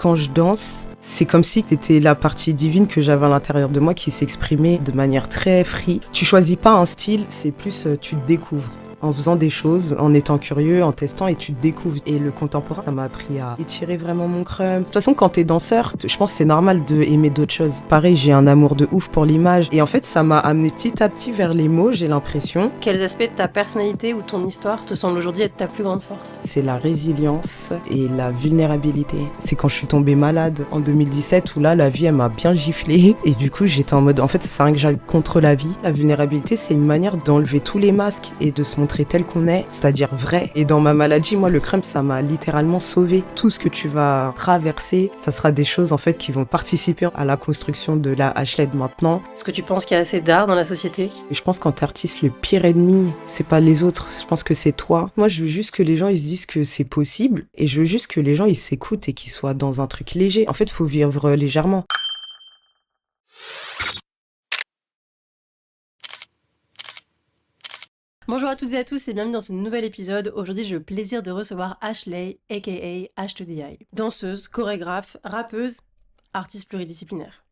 quand je danse, c'est comme si c'était la partie divine que j'avais à l'intérieur de moi qui s'exprimait de manière très free. Tu choisis pas un style, c'est plus tu te découvres. En faisant des choses, en étant curieux, en testant et tu te découvres. Et le contemporain, ça m'a appris à étirer vraiment mon crâne. De toute façon, quand t'es danseur, je pense que c'est normal d'aimer d'autres choses. Pareil, j'ai un amour de ouf pour l'image. Et en fait, ça m'a amené petit à petit vers les mots, j'ai l'impression. Quels aspects de ta personnalité ou ton histoire te semblent aujourd'hui être ta plus grande force ? C'est la résilience et la vulnérabilité. C'est quand je suis tombée malade en 2017 où là, la vie, elle m'a bien giflé. Et du coup, j'étais en mode, en fait, ça sert à rien que j'aille contre la vie. La vulnérabilité, c'est une manière d'enlever tous les masques et de se montrer tel qu'on est, c'est-à-dire vrai. Et dans ma maladie, moi, le crème, ça m'a littéralement sauvé. Tout ce que tu vas traverser, ça sera des choses, en fait, qui vont participer à la construction de la Ashley de maintenant. Est-ce que tu penses qu'il y a assez d'art dans la société ? Et je pense qu'en tant qu'artiste, le pire ennemi, c'est pas les autres, je pense que c'est toi. Moi, je veux juste que les gens, ils se disent que c'est possible, et je veux juste que les gens, ils s'écoutent et qu'ils soient dans un truc léger. En fait, il faut vivre légèrement. Bonjour à toutes et à tous et bienvenue dans ce nouvel épisode. Aujourd'hui, j'ai le plaisir de recevoir Ashley, aka H2DI. Danseuse, chorégraphe, rappeuse, artiste pluridisciplinaire.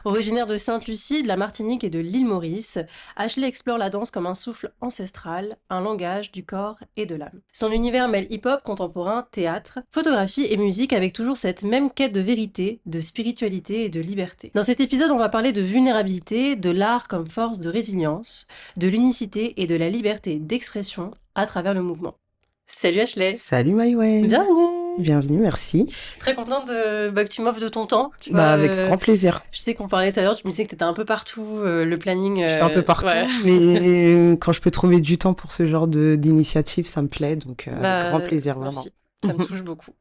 Originaire de Sainte-Lucie, de la Martinique et de l'île Maurice, Ashley explore la danse comme un souffle ancestral, un langage du corps et de l'âme. Son univers mêle hip-hop, contemporain, théâtre, photographie et musique avec toujours cette même quête de vérité, de spiritualité et de liberté. Dans cet épisode, on va parler de vulnérabilité, de l'art comme force de résilience, de l'unicité et de la liberté d'expression à travers le mouvement. Salut Ashley. Salut Maïwen. Bienvenue. Bienvenue, merci. Très contente que tu m'offres de ton temps. Tu vois, avec grand plaisir. Je sais qu'on parlait tout à l'heure, tu me disais que tu étais un peu partout, le planning... Je suis un peu partout, ouais. mais quand je peux trouver du temps pour ce genre d'initiative, ça me plaît, donc avec grand plaisir, vraiment. Merci. Ça me touche beaucoup.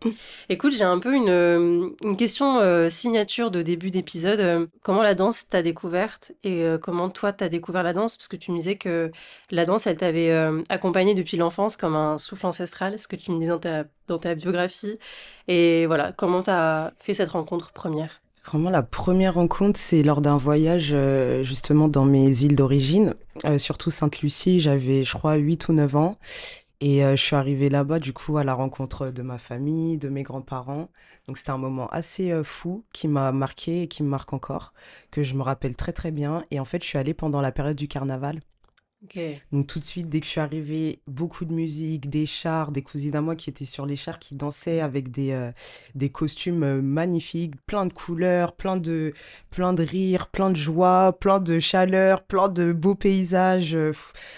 Écoute, j'ai un peu une question signature de début d'épisode. Comment la danse t'a découverte et comment toi t'as découvert la danse ? Parce que tu me disais que la danse, elle t'avait accompagnée depuis l'enfance comme un souffle ancestral, ce que tu me disais dans ta biographie. Et voilà, comment t'as fait cette rencontre première ? Vraiment, la première rencontre, c'est lors d'un voyage justement dans mes îles d'origine, surtout Sainte-Lucie, j'avais je crois 8 ou 9 ans. Et je suis arrivée là-bas, du coup, à la rencontre de ma famille, de mes grands-parents. Donc, c'était un moment assez fou qui m'a marqué et qui me marque encore, que je me rappelle très, très bien. Et en fait, je suis allée pendant la période du carnaval. Okay. Donc, tout de suite, dès que je suis arrivée, beaucoup de musique, des chars, des cousines à moi qui étaient sur les chars, qui dansaient avec des costumes magnifiques, plein de couleurs, plein de rires, plein de joie, plein de chaleur, plein de beaux paysages.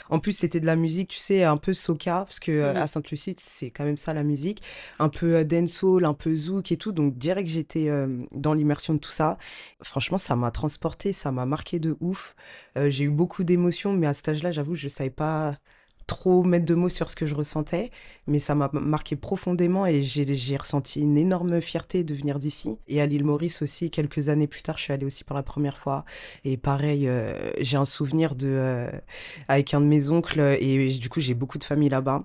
En plus, c'était de la musique, tu sais, un peu soca, parce que à Sainte-Lucie, c'est quand même ça la musique. Un peu dancehall, un peu zouk et tout. Donc, direct, j'étais dans l'immersion de tout ça. Franchement, ça m'a transportée, ça m'a marqué de ouf. J'ai eu beaucoup d'émotions, mais à cet âge-là, j'avoue, je savais pas trop mettre de mots sur ce que je ressentais, mais ça m'a marqué profondément et j'ai ressenti une énorme fierté de venir d'ici. Et à l'île Maurice aussi, quelques années plus tard, je suis allée aussi pour la première fois. Et pareil, j'ai un souvenir avec un de mes oncles et du coup, j'ai beaucoup de famille là-bas.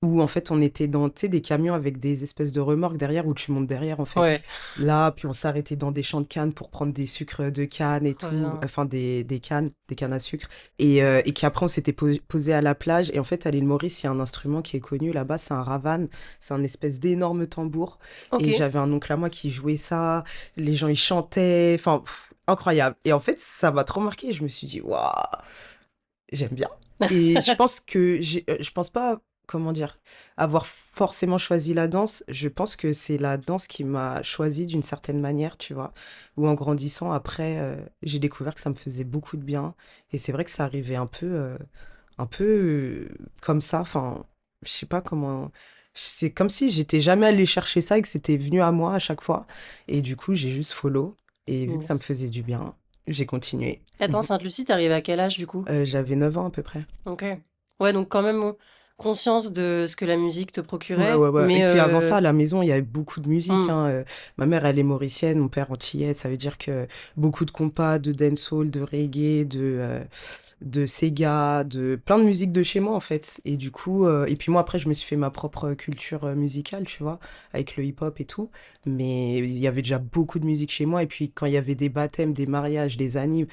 Où en fait on était dans des camions avec des espèces de remorques derrière où tu montes derrière en fait. Ouais. Là, puis on s'arrêtait dans des champs de cannes pour prendre des sucres de canne et tout, bien. enfin des cannes à sucre. Et qu'après on s'était posé à la plage. Et en fait à l'île Maurice, il y a un instrument qui est connu là-bas, c'est un ravan, c'est un espèce d'énorme tambour. Okay. Et j'avais un oncle à moi qui jouait ça, les gens ils chantaient, enfin incroyable. Et en fait ça m'a trop marqué, je me suis dit waouh, j'aime bien. Et je pense que je pense pas, comment dire, avoir forcément choisi la danse. Je pense que c'est la danse qui m'a choisi d'une certaine manière, tu vois. Ou en grandissant, après, j'ai découvert que ça me faisait beaucoup de bien. Et c'est vrai que ça arrivait un peu comme ça. Enfin, je sais pas comment. C'est comme si j'étais jamais allée chercher ça et que c'était venu à moi à chaque fois. Et du coup, j'ai juste follow. Et vu que ça me faisait du bien, j'ai continué. Attends, Sainte-Lucie, t'es arrivée à quel âge du coup ? J'avais 9 ans à peu près. Ok. Ouais, donc quand même conscience de ce que la musique te procurait. Ouais. Mais Et puis avant ça, à la maison, il y avait beaucoup de musique. Mm. Ma mère, elle est mauricienne, mon père antillais. Ça veut dire que beaucoup de compas, de dancehall, de reggae, de Sega, de plein de musique de chez moi en fait. Et du coup, et puis moi après, je me suis fait ma propre culture musicale, tu vois, avec le hip-hop et tout. Mais il y avait déjà beaucoup de musique chez moi. Et puis quand il y avait des baptêmes, des mariages, des annives,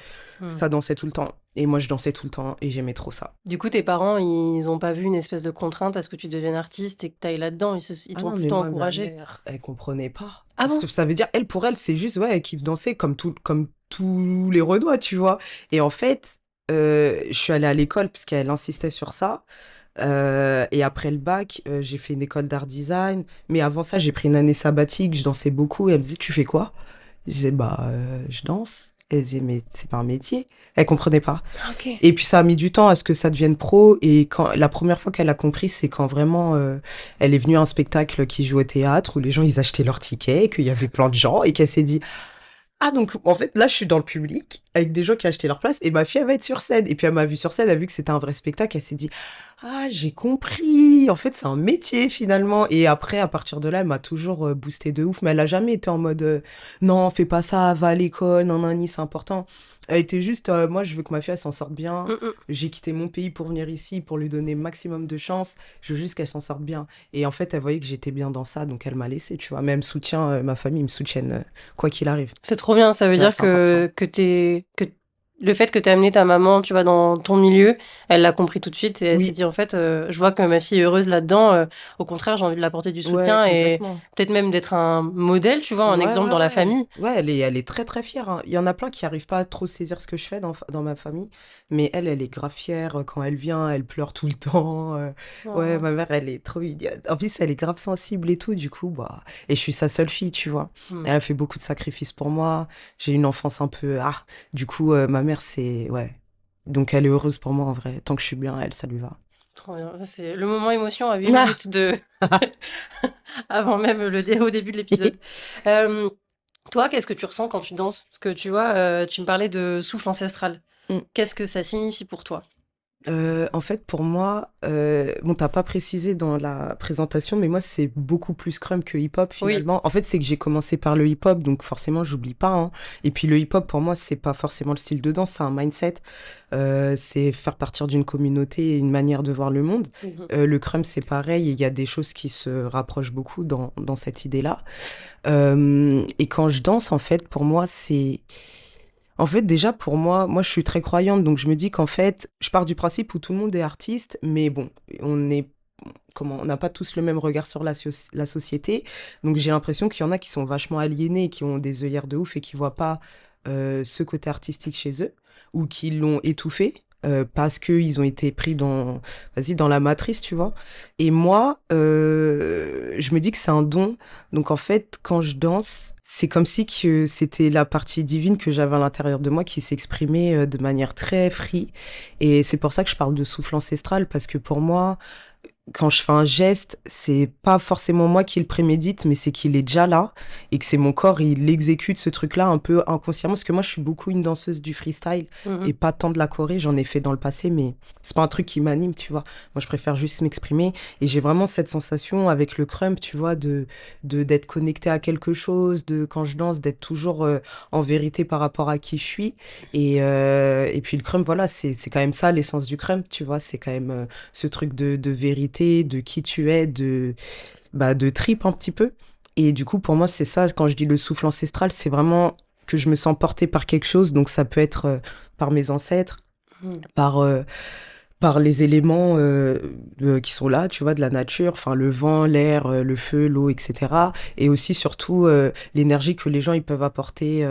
ça dansait tout le temps. Et moi, je dansais tout le temps et j'aimais trop ça. Du coup, tes parents, ils ont pas vu une espèce de contrainte à ce que tu deviennes artiste et que tu ailles là-dedans. Ils Ah t'ont non, mais plutôt moi, ma encouragé. mère, elle comprenait pas. Ah bon? Ça veut dire, elle, pour elle, c'est juste, ouais, elle kiffe danser comme tous les Renois, tu vois. Et en fait, je suis allée à l'école parce qu'elle insistait sur ça. Et après le bac, j'ai fait une école d'art design. Mais avant ça, j'ai pris une année sabbatique, je dansais beaucoup. Et elle me disait, tu fais quoi? Je disais, bah, je danse. Elle disait, mais c'est pas un métier. Elle comprenait pas. Ah, ok. Et puis ça a mis du temps à ce que ça devienne pro. Et quand la première fois qu'elle a compris, c'est quand vraiment elle est venue à un spectacle qui jouait au théâtre où les gens ils achetaient leurs tickets, qu'il y avait plein de gens et qu'elle s'est dit ah donc en fait là je suis dans le public avec des gens qui achetaient leur place et ma fille elle va être sur scène. Et puis elle m'a vue sur scène, elle a vu que c'était un vrai spectacle, elle s'est dit ah j'ai compris. En fait c'est un métier finalement. Et après à partir de là elle m'a toujours boosté de ouf. Mais elle a jamais été en mode non fais pas ça, va à l'école, non non ni c'est important. Elle était juste, moi, je veux que ma fille, elle s'en sorte bien. Mm, mm. J'ai quitté mon pays pour venir ici, pour lui donner maximum de chance. Je veux juste qu'elle s'en sorte bien. Et en fait, elle voyait que j'étais bien dans ça, donc elle m'a laissé, tu vois. Mais elle me soutient, ma famille me soutiennent, quoi qu'il arrive. C'est trop bien. Ça veut Ouais, dire c'est important. que le fait que tu amené ta maman, tu vois, dans ton milieu, elle l'a compris tout de suite et elle s'est Oui, dit, en fait, je vois que ma fille est heureuse là-dedans. Au contraire, j'ai envie de l'apporter du ouais, soutien et complètement. peut-être même d'être un modèle, tu vois, un Ouais, exemple ouais, dans la ouais. famille. Ouais, elle est très, très fière, hein. Il y en a plein qui arrivent pas à trop saisir ce que je fais dans ma famille. Mais elle est grave fière. Quand elle vient, elle pleure tout le temps. Ouais, Oh. ma mère, elle est trop idiote. En plus, elle est grave sensible et tout, du coup, bah. Et je suis sa seule fille, tu vois. Mm. Elle a fait beaucoup de sacrifices pour moi. J'ai une enfance un peu. Ah, du coup, ma mère, c'est. Ouais. Donc, elle est heureuse pour moi, en vrai. Tant que je suis bien, elle, ça lui va. Trop bien. Ça, c'est le moment émotion à 8 Ah! minutes de avant même au début de l'épisode. Euh, Toi, qu'est-ce que tu ressens quand tu danses? Parce que tu vois, tu me parlais de souffle ancestral. Qu'est-ce que ça signifie pour toi? En fait, pour moi, bon, t'as pas précisé dans la présentation, mais moi, c'est beaucoup plus scrum que hip-hop Oui. finalement. En fait, c'est que j'ai commencé par le hip-hop, donc forcément, j'oublie pas, hein. Et puis, le hip-hop, pour moi, c'est pas forcément le style de danse, c'est un mindset. C'est faire partir d'une communauté et une manière de voir le monde. Mhm. Le crumb, c'est pareil, et il y a des choses qui se rapprochent beaucoup dans cette idée-là. Et quand je danse, en fait, pour moi, c'est en fait, déjà, pour moi, je suis très croyante, donc je me dis qu'en fait, je pars du principe où tout le monde est artiste, mais bon, on est, on n'a pas tous le même regard sur la société. Donc j'ai l'impression qu'il y en a qui sont vachement aliénés, qui ont des œillères de ouf et qui voient pas ce côté artistique chez eux, ou qui l'ont étouffé. Parce qu'ils ont été pris vas-y, dans la matrice, tu vois. Et moi, je me dis que c'est un don. Donc en fait, quand je danse, c'est comme si que c'était la partie divine que j'avais à l'intérieur de moi qui s'exprimait de manière très free. Et c'est pour ça que je parle de souffle ancestral, parce que pour moi, quand je fais un geste, c'est pas forcément moi qui le prémédite, mais c'est qu'il est déjà là et que c'est mon corps, il exécute ce truc-là un peu inconsciemment. Parce que moi, je suis beaucoup une danseuse du freestyle Mhm. et pas tant de la choré. J'en ai fait dans le passé, mais c'est pas un truc qui m'anime, tu vois. Moi, je préfère juste m'exprimer et j'ai vraiment cette sensation avec le crump, tu vois, d'être connecté à quelque chose, de quand je danse, d'être toujours en vérité par rapport à qui je suis. Et puis le crump, voilà, c'est quand même ça l'essence du crump, tu vois. C'est quand même ce truc de vérité, de qui tu es, de trip un petit peu. Et du coup, pour moi, c'est ça, quand je dis le souffle ancestral, c'est vraiment que je me sens portée par quelque chose. Donc ça peut être par mes ancêtres, Mhm. par, par les éléments qui sont là, tu vois, de la nature, enfin le vent, l'air, le feu, l'eau, etc. Et aussi, surtout, l'énergie que les gens ils peuvent apporter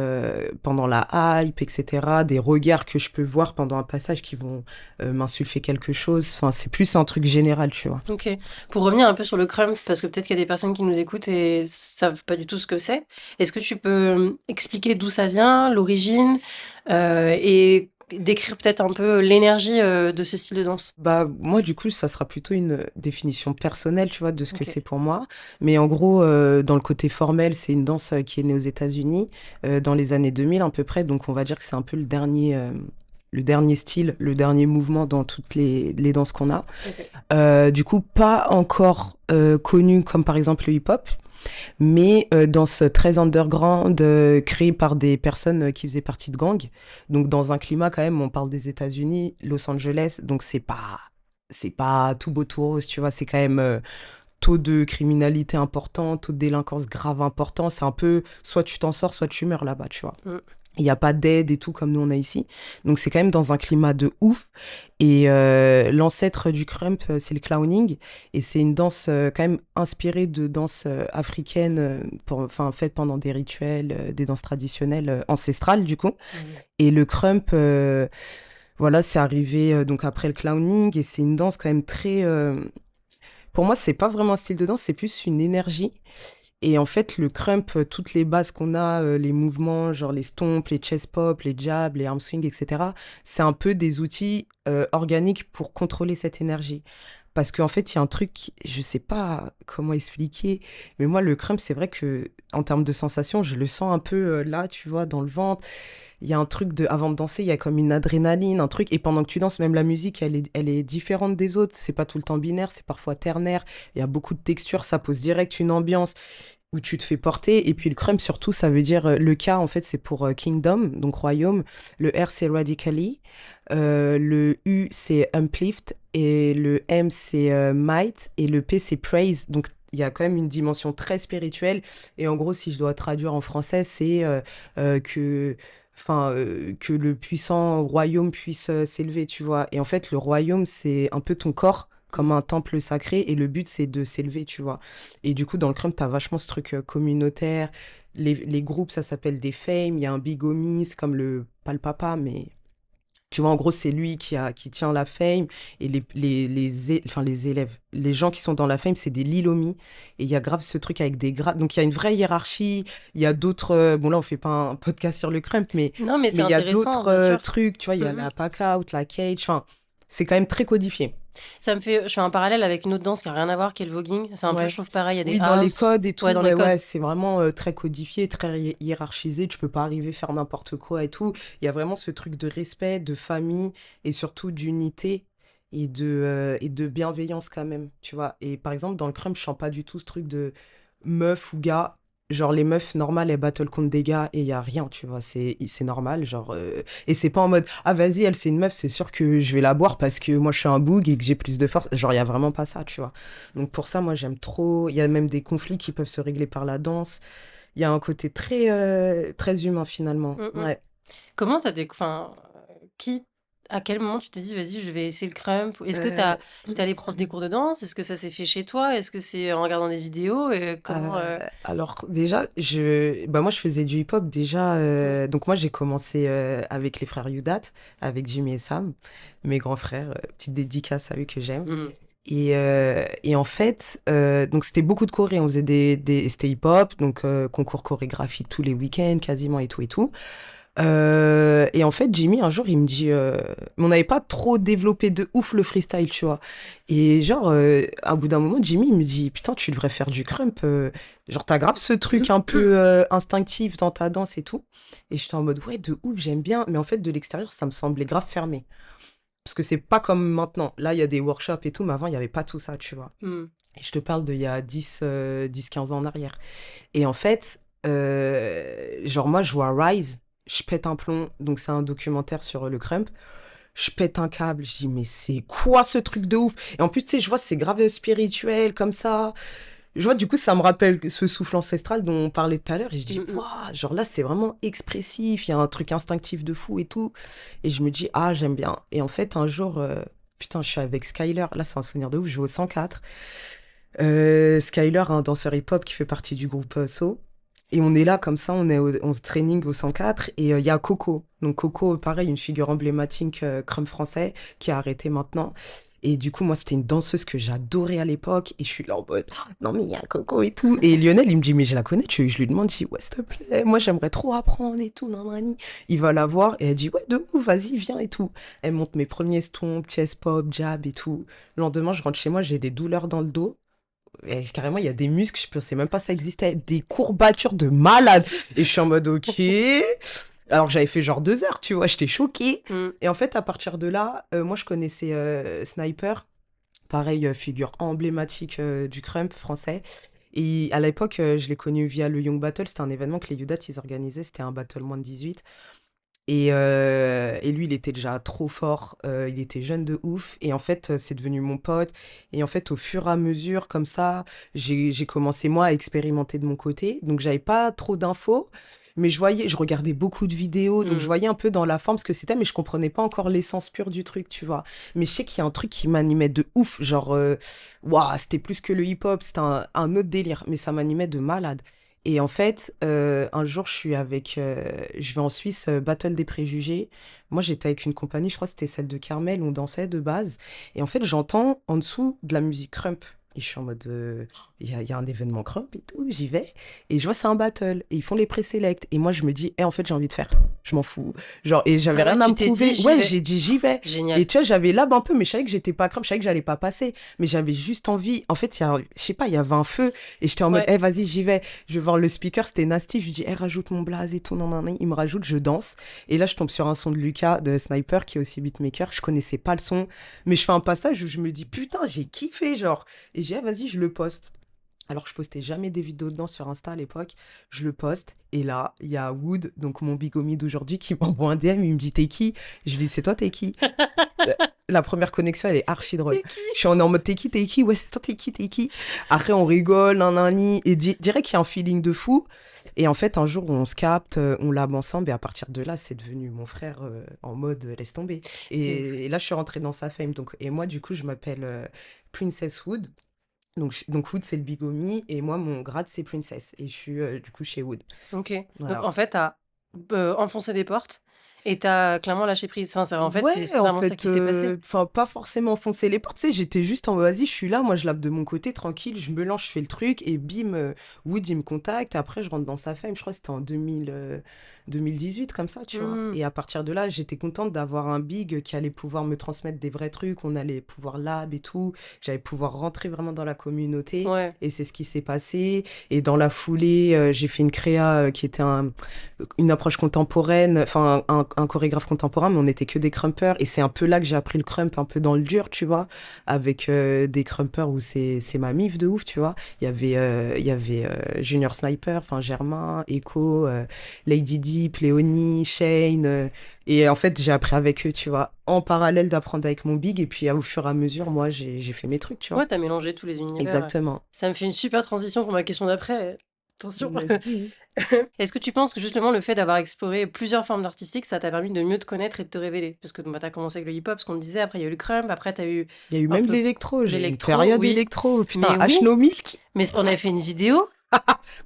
pendant la hype, etc. Des regards que je peux voir pendant un passage qui vont m'insulfer quelque chose. Enfin, c'est plus un truc général, tu vois. Ok. Pour revenir un peu sur le crump, parce que peut-être qu'il y a des personnes qui nous écoutent et savent pas du tout ce que c'est. Est-ce que tu peux expliquer d'où ça vient, l'origine, et décrire peut-être un peu l'énergie de ce style de danse? Bah, moi, du coup, ça sera plutôt une définition personnelle, tu vois, de ce que Ok. c'est pour moi. Mais en gros, dans le côté formel, c'est une danse qui est née aux États-Unis dans les années 2000 à peu près. Donc, on va dire que c'est un peu le dernier style, le dernier mouvement dans toutes les danses qu'on a. Ok. Du coup, pas encore connu comme par exemple le hip-hop, mais danse très underground, créée par des personnes qui faisaient partie de gangs. Donc dans un climat quand même, on parle des États-Unis, Los Angeles, donc c'est pas tout beau tout rose, tu vois, c'est quand même taux de criminalité important, taux de délinquance grave important. C'est un peu soit tu t'en sors, soit tu meurs là-bas, tu vois. Mm. Il n'y a pas d'aide et tout comme nous on a ici. Donc c'est quand même dans un climat de ouf. Et l'ancêtre du crump, c'est le clowning. Et c'est une danse quand même inspirée de danse africaine, enfin faite pendant des rituels, des danses traditionnelles ancestrales du coup. Mhm. Et le crump, voilà, c'est arrivé donc après le clowning. Et c'est une danse quand même très... Pour moi, c'est pas vraiment un style de danse, c'est plus une énergie. Et en fait, le crump, toutes les bases qu'on a, les mouvements, genre les stomps, les chest pop, les jabs, les arm swing, etc., c'est un peu des outils organiques pour contrôler cette énergie. Parce qu'en fait, il y a un truc, je sais pas comment expliquer, mais moi, le crump, c'est vrai que en termes de sensation, je le sens un peu là, tu vois, dans le ventre. Il y a un truc de, avant de danser, il y a comme une adrénaline, un truc. Et pendant que tu danses, même la musique, elle est différente des autres. C'est pas tout le temps binaire, c'est parfois ternaire. Il y a beaucoup de textures, ça pose direct une ambiance où tu te fais porter. Et puis le crump, surtout, ça veut dire, le K, en fait, c'est pour kingdom, donc royaume. Le R, c'est radically. Le U, c'est uplift. Et le M, c'est might. Et le P, c'est praise. Donc, il y a quand même une dimension très spirituelle. Et en gros, si je dois traduire en français, c'est que que le puissant royaume puisse s'élever, tu vois. Et en fait, le royaume, c'est un peu ton corps, comme un temple sacré, et le but, c'est de s'élever, tu vois. Et du coup, dans le crump, t'as vachement ce truc communautaire. Les groupes, ça s'appelle des fames. Il y a un big homie, c'est comme pas le papa, mais tu vois, en gros, c'est lui qui tient la fame et enfin, les élèves, les gens qui sont dans la fame, c'est des lilomis. Et il y a grave ce truc avec des grades. Donc, il y a une vraie hiérarchie. Il y a d'autres. Bon, là, on fait pas un podcast sur le crump, mais Non, mais c'est mais il y a intéressant, d'autres bien sûr. trucs. Tu vois, il y a Mhm. la pack-out, la cage. Enfin, c'est quand même très codifié. Ça me fait, je fais un parallèle avec une autre danse qui a rien à voir, qui est le voguing. C'est un peu, je Ouais. trouve pareil, il y a des Oui, dans les house, codes et tout, ouais, dans les ouais, codes. ouais, c'est vraiment très codifié, très hiérarchisé. Tu peux pas arriver à faire n'importe quoi et tout. Il y a vraiment ce truc de respect, de famille et surtout d'unité et de bienveillance quand même, tu vois. Et par exemple, dans le crump, je sens pas du tout ce truc de meuf ou gars. Genre, les meufs normales, elles battle contre des gars et il y a rien, tu vois. C'est normal, genre. Et c'est pas en mode, ah, vas-y, elle, c'est une meuf, c'est sûr que je vais la boire parce que moi, je suis un boug et que j'ai plus de force. Genre, il y a vraiment pas ça, tu vois. Donc pour ça, moi, j'aime trop. Il y a même des conflits qui peuvent se régler par la danse. Il y a un côté très humain finalement. Mhm. Ouais. Comment t'as enfin, qui, à quel moment tu t'es dit, vas-y, je vais essayer le crump? Est-ce que Euh, t'es allé prendre des cours de danse? Est-ce que ça s'est fait chez toi? Est-ce que c'est en regardant des vidéos? Comment, alors déjà, moi, je faisais du hip-hop déjà. mm, Donc moi, j'ai commencé avec les frères Yudat, avec Jimmy et Sam, mes grands frères. Petite dédicace à eux que j'aime. mm. Et en fait, donc c'était beaucoup de choré. On faisait c'était hip-hop, donc concours chorégraphique tous les week-ends quasiment et tout et tout. Et en fait, Jimmy, un jour, il me dit, mais on n'avait pas trop développé de ouf le freestyle, tu vois. Et genre, à bout d'un moment, Jimmy, il me dit, putain, tu devrais faire du crump. Genre, t'as grave ce truc un peu instinctif dans ta danse et tout. Et j'étais en mode, ouais, de ouf, j'aime bien. Mais en fait, de l'extérieur, ça me semblait grave fermé. Parce que c'est pas comme maintenant. Là, il y a des workshops et tout, mais avant, il n'y avait pas tout ça, tu vois. Mm. Et je te parle d'il y a 15 ans en arrière. Et en fait, genre moi, je vois Rise, je pète un plomb, donc c'est un documentaire sur le crump. Je pète un câble, je dis, mais c'est quoi ce truc de ouf? Et en plus, tu sais, je vois, c'est grave spirituel, comme ça. Je vois, du coup, ça me rappelle ce souffle ancestral dont on parlait tout à l'heure. Et je dis, Mm, mm. waouh, genre là, c'est vraiment expressif, il y a un truc instinctif de fou et tout. Et je me dis, ah, j'aime bien. Et en fait, un jour, putain, je suis avec Skyler, là, c'est un souvenir de ouf, je vais au 104. Skyler, un danseur hip-hop qui fait partie du groupe So. Et on est là comme ça, on se training au 104 et il y a Coco. Donc Coco, pareil, une figure emblématique crump français qui a arrêté maintenant. Et du coup, moi, c'était une danseuse que j'adorais à l'époque. Et je suis là en mode, oh, non, mais il y a Coco et tout. Et Lionel, il me dit, mais je la connais. Je lui demande, je dis, ouais, s'il te plaît, moi, j'aimerais trop apprendre et tout. Nanani. Il va la voir et elle dit, ouais, de ouf, vas-y, viens et tout. Elle monte mes premiers stompes, chest pop, jab et tout. Le lendemain, je rentre chez moi, j'ai des douleurs dans le dos. Et carrément, il y a des muscles, je pensais même pas que ça existait, des courbatures de malade. Et je suis en mode, ok. Alors que j'avais fait genre 2 heures, tu vois, j'étais choquée. Mm. Et en fait, à partir de là, moi, je connaissais Sniper, pareil, figure emblématique du crump français. Et à l'époque, je l'ai connu via le Young Battle, c'était un événement que les Youdat, ils organisaient, c'était un battle moins de 18. Et lui, il était déjà trop fort, il était jeune de ouf, et en fait, c'est devenu mon pote. Et en fait, au fur et à mesure, comme ça, j'ai commencé moi à expérimenter de mon côté. Donc, j'avais pas trop d'infos, Mais je regardais beaucoup de vidéos, donc je Hmm. voyais un peu dans la forme ce que c'était, mais je comprenais pas encore l'essence pure du truc, tu vois. Mais je sais qu'il y a un truc qui m'animait de ouf, genre, waouh, c'était plus que le hip-hop, c'était un autre délire, mais ça m'animait de malade. Et en fait, un jour, je vais en Suisse, Battle des préjugés. Moi, j'étais avec une compagnie, je crois que c'était celle de Carmel, on dansait de base. Et en fait, j'entends en dessous de la musique crump. Et je suis en mode, il y a un événement crump et tout, j'y vais. Et je vois, c'est un battle. Et ils font les présélects. Et moi, je me dis, en fait, j'ai envie de faire. Je m'en fous. Genre, et j'avais Ah ouais, rien à tu me t'es dit, prouver. j'y Ouais, vais. j'ai dit, j'y vais. Et Génial. tu vois, j'avais l'âme un peu, mais je savais que j'étais pas crump, je savais que j'allais pas passer. Mais j'avais juste envie. En fait, je sais pas, il y avait un feu. Et j'étais en mode, Ouais. vas-y, j'y vais. Je vais voir le speaker, c'était Nasty. Je lui dis, rajoute mon blaze et tout. Non, non, non. Il me rajoute, je danse. Et là, je tombe sur un son de Lucas, de Sniper, qui est aussi beatmaker. Je connaissais pas le son. Mais je fais un passage où je me dis, putain, j'ai kiffé, genre. Et j'ai dit, vas-y, je le poste. Alors que je postais jamais des vidéos dedans sur Insta à l'époque, je le poste et là, il y a Wood, donc mon bigomie d'aujourd'hui, qui m'envoie un DM, il me dit t'es qui? Je lui dis c'est toi t'es qui? La la première connexion, elle est archi drôle. C'est qui? Je suis en mode t'es qui? T'es qui? Ouais, c'est toi t'es qui? T'es qui? Après, on rigole, nanani, et direct qu'il y a un feeling de fou. Et en fait, un jour, on se capte, on lab ensemble, et à partir de là, c'est devenu mon frère en mode laisse tomber. C'était ouf. Et là, je suis rentrée dans sa fame. Donc, et moi, du coup, je m'appelle Princess Wood. Donc Wood, c'est le bigomie, et moi, mon grade, c'est Princess. Et je suis du coup chez Wood. Ok. Donc, Voilà. en fait, t'as enfoncé des portes et t'as clairement lâché prise. Enfin, en fait, Ouais, c'est en vraiment ça fait, qui s'est passé. enfin, pas forcément foncer les portes, tu sais, j'étais juste en vas-y, je suis là, moi je lappe de mon côté, tranquille, je me lance, je fais le truc, et bim, Wood, il me contacte, après je rentre dans sa fame, je crois que c'était en 2018, comme ça, tu vois. Hmm. Et à partir de là, j'étais contente d'avoir un big qui allait pouvoir me transmettre des vrais trucs, on allait pouvoir lab et tout, j'allais pouvoir rentrer vraiment dans la communauté, Ouais. et c'est ce qui s'est passé. Et dans la foulée, j'ai fait une créa qui était une approche contemporaine, enfin un chorégraphe contemporain, mais on n'était que des crumpers. Et c'est un peu là que j'ai appris le crump un peu dans le dur, tu vois, avec des crumpers où c'est ma mif de ouf, tu vois. Il y avait Junior Sniper, enfin Germain, Echo, Lady Deep, Léonie, Shane. Et en fait, j'ai appris avec eux, tu vois, en parallèle d'apprendre avec mon big. Et puis au fur et à mesure, moi, j'ai fait mes trucs, tu vois. Ouais, t'as mélangé tous les univers. Exactement. Ça me fait une super transition pour ma question d'après. Attention. Vas-y. Est-ce que tu penses que justement le fait d'avoir exploré plusieurs formes d'artistique, ça t'a permis de mieux te connaître et de te révéler? Parce que bah, t'as commencé avec le hip-hop, ce qu'on disait, après il y a eu le crump, après t'as eu Il y a eu un même de peu l'électro, j'ai eu une l'électro, période oui. électro, putain, Mais oui, H No Milk. mais on avait fait une vidéo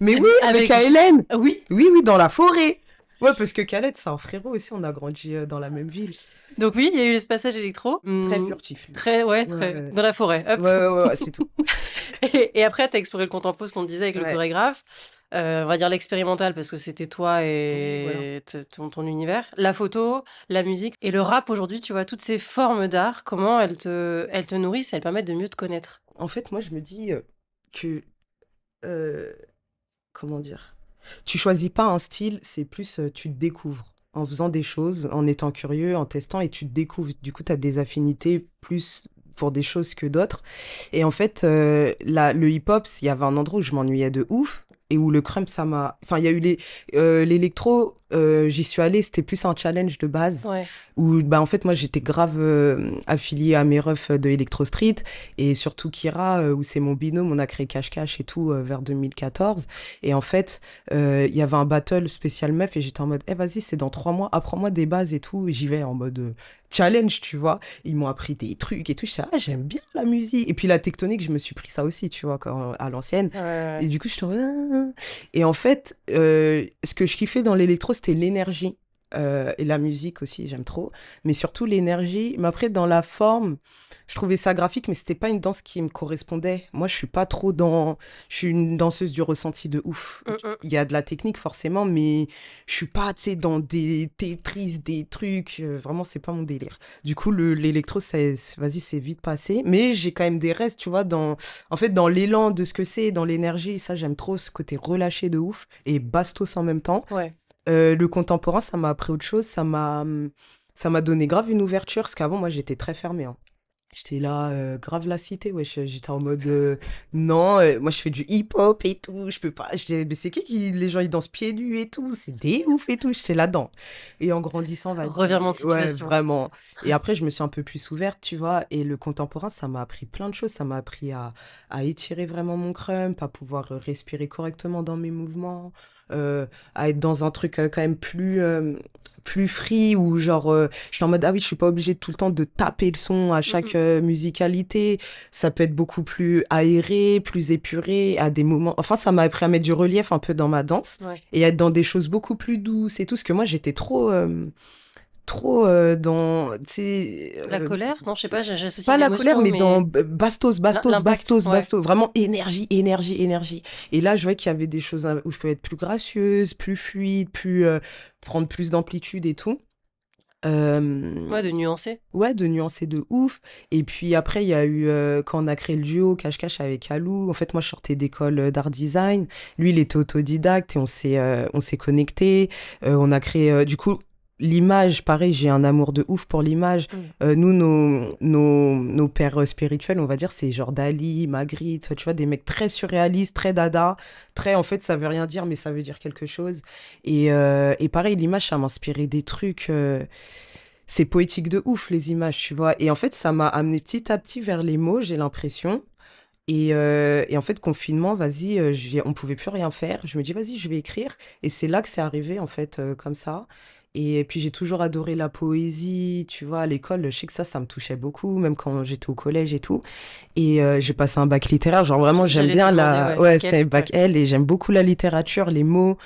Mais oui, avec avec... Hélène. Oui, Oui, oui, dans la forêt. Ouais, parce que Khaled, c'est un frérot aussi, on a grandi dans la même ville. donc oui, il y a eu ce passage électro. Très furtif, lui. Très, ouais, Ouais, très... ouais, Dans la forêt, hop. ouais, ouais, ouais, c'est tout. Et après, t'as exploré le contempo, ce qu'on disait avec le Ouais, chorégraphe. On va dire l'expérimental parce que c'était toi oui, voilà. et ton univers. La photo, la musique et le rap aujourd'hui, tu vois, toutes ces formes d'art, comment elles te nourrissent, elles permettent de mieux te connaître. En fait, moi, je me dis que, euh, comment dire, tu choisis pas un style, c'est plus tu te découvres en faisant des choses, en étant curieux, en testant, et tu te découvres. Du coup, tu as des affinités plus pour des choses que d'autres. Et en fait, le hip-hop, il y avait un endroit où je m'ennuyais de ouf. Et où le crump, ça m'a. Enfin, il y a eu l'électro, j'y suis allée, c'était plus un challenge de base. Ouais. Où, bah, en fait, moi, j'étais grave affiliée à mes refs de Electro Street. Et surtout Kira, où c'est mon binôme, on a créé Cache Cache et tout vers 2014. Et en fait, il y avait un battle spécial meuf et j'étais en mode, vas-y, c'est dans 3 mois, apprends-moi des bases et tout. Et j'y vais en mode challenge, tu vois. Ils m'ont appris des trucs et tout. Je disais, j'aime bien la musique. Et puis la tectonique, je me suis pris ça aussi, tu vois, à l'ancienne. Ouais, ouais, Et ouais. du coup, je suis en mode, Et en fait, ce que je kiffais dans l'électro, c'était l'énergie. Et la musique aussi, j'aime trop. Mais surtout l'énergie. Mais après, dans la forme, je trouvais ça graphique, mais c'était pas une danse qui me correspondait. Moi, je suis pas trop dans. Je suis une danseuse du ressenti de ouf. Mm, mm. Il y a de la technique, forcément, mais je suis pas, tu sais, dans des Tetris, des trucs. Vraiment, c'est pas mon délire. Du coup, l'électro, vas-y, c'est vite passé. Mais j'ai quand même des restes, tu vois, en fait, dans l'élan de ce que c'est, dans l'énergie. Ça, j'aime trop ce côté relâché de ouf. Et bastos en même temps. Ouais. Le contemporain, ça m'a appris autre chose. Ça m'a donné grave une ouverture, parce qu'avant, moi, j'étais très fermée, hein. J'étais là, grave la cité, ouais. J'étais en mode, non, moi, je fais du hip-hop et tout. Je peux pas. Mais c'est qui les gens, ils dansent pieds nus et tout. C'est des ouf et tout. J'étais là-dedans. Et en grandissant, Revirement de vas-y. Ouais, situation. vraiment. Et après, je me suis un peu plus ouverte, tu vois. Et le contemporain, ça m'a appris plein de choses. Ça m'a appris à étirer vraiment mon crump, à pouvoir respirer correctement dans mes mouvements, à être dans un truc quand même plus free ou genre, je suis en mode, ah oui, je suis pas obligée tout le temps de taper le son à Mm, chaque mm. musicalité. Ça peut être beaucoup plus aéré, plus épuré à des moments. Enfin, ça m'a appris à mettre du relief un peu dans ma danse Ouais. et à être dans des choses beaucoup plus douces et tout. Parce que moi, j'étais trop dans, tu sais, La colère? Non, je sais pas, j'associe pas la colère, l'émotion, mais dans mais bastos, bastos, l'impact, bastos, ouais. bastos. Vraiment énergie, énergie, énergie. Et là, je voyais qu'il y avait des choses où je pouvais être plus gracieuse, plus fluide, prendre plus d'amplitude et tout. Euh, Ouais, de nuancer. ouais, de nuancer de ouf. Et puis après, il y a eu, quand on a créé le duo Cache-Cache avec Alou, en fait, moi, je sortais d'école d'art design. Lui, il était autodidacte et on s'est connectés. On a créé, du coup, l'image, pareil, j'ai un amour de ouf pour l'image. Mm. Nous, nos pères spirituels, on va dire, c'est genre Dali, Magritte, tu vois, des mecs très surréalistes, très dada, très, en fait, ça veut rien dire, mais ça veut dire quelque chose. Et pareil, l'image, ça m'inspirait des trucs. C'est poétique de ouf, les images, tu vois. Et en fait, ça m'a amené petit à petit vers les mots, j'ai l'impression. Et en fait, confinement, vas-y, on pouvait plus rien faire. Je me dis, vas-y, je vais écrire. Et c'est là que c'est arrivé, en fait, comme ça. Et puis, j'ai toujours adoré la poésie, tu vois. À l'école, je sais que ça me touchait beaucoup, même quand j'étais au collège et tout. Et j'ai passé un bac littéraire. Genre, vraiment, j'aime J'allais te bien demander, la... ouais, Ouais, baquel, c'est ouais. bac L. Et j'aime beaucoup la littérature, les mots.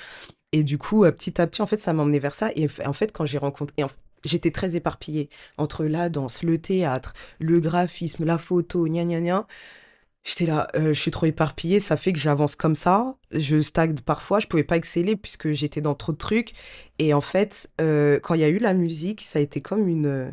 Et du coup, petit à petit, en fait, ça m'a emmené vers ça. Et en fait, quand j'ai rencontré... j'étais très éparpillée entre la danse, le théâtre, le graphisme, la photo, gna gna gna. J'étais là, je suis trop éparpillée, ça fait que j'avance comme ça, je stagne parfois, je pouvais pas exceller puisque j'étais dans trop de trucs. Et en fait, quand il y a eu la musique, ça a été comme une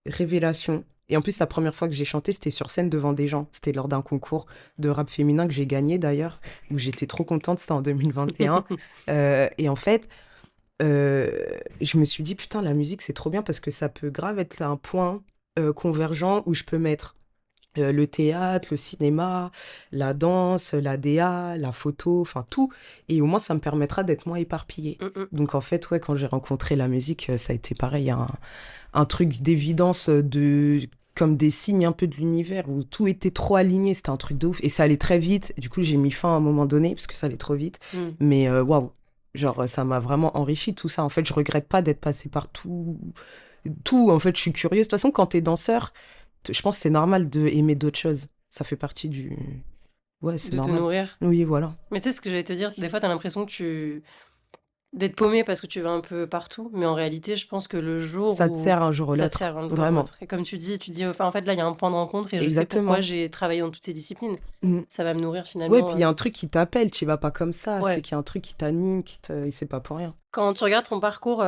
révélation. Et en plus, la première fois que j'ai chanté, c'était sur scène devant des gens. C'était lors d'un concours de rap féminin que j'ai gagné d'ailleurs, où j'étais trop contente, c'était en 2021. Et en fait, je me suis dit, putain, la musique, c'est trop bien parce que ça peut grave être un point convergent où je peux mettre le théâtre, le cinéma, la danse, la DA, la photo, enfin tout. Et au moins, ça me permettra d'être moins éparpillée. Mm, mm. Donc en fait, ouais, quand j'ai rencontré la musique, ça a été pareil, un truc d'évidence comme des signes un peu de l'univers où tout était trop aligné, c'était un truc de ouf. Et ça allait très vite. Du coup, j'ai mis fin à un moment donné parce que ça allait trop vite. Mm. Mais waouh, genre, ça m'a vraiment enrichi tout ça. En fait, je regrette pas d'être passée par tout. Tout, en fait, je suis curieuse. De toute façon, quand t'es danseur, je pense que c'est normal de aimer d'autres choses. Ça fait partie du... Ouais, c'est De te normal. nourrir. Oui, voilà. Mais tu sais ce que j'allais te dire, des fois, t'as l'impression d'être paumé parce que tu vas un peu partout, mais en réalité, je pense que le jour Ça te où sert un jour ou ça te l'autre. sert un jour ou Vraiment. l'autre. Et comme tu dis, enfin, en fait, là, il y a un point de rencontre et je sais pourquoi Exactement. j'ai travaillé dans toutes ces disciplines. Mm. Ça va me nourrir Ouais, finalement. puis il y a un truc qui t'appelle, tu vas pas comme ça. C'est Ouais. qu'il y a un truc qui t'anime, et c'est pas pour rien. Quand tu regardes ton parcours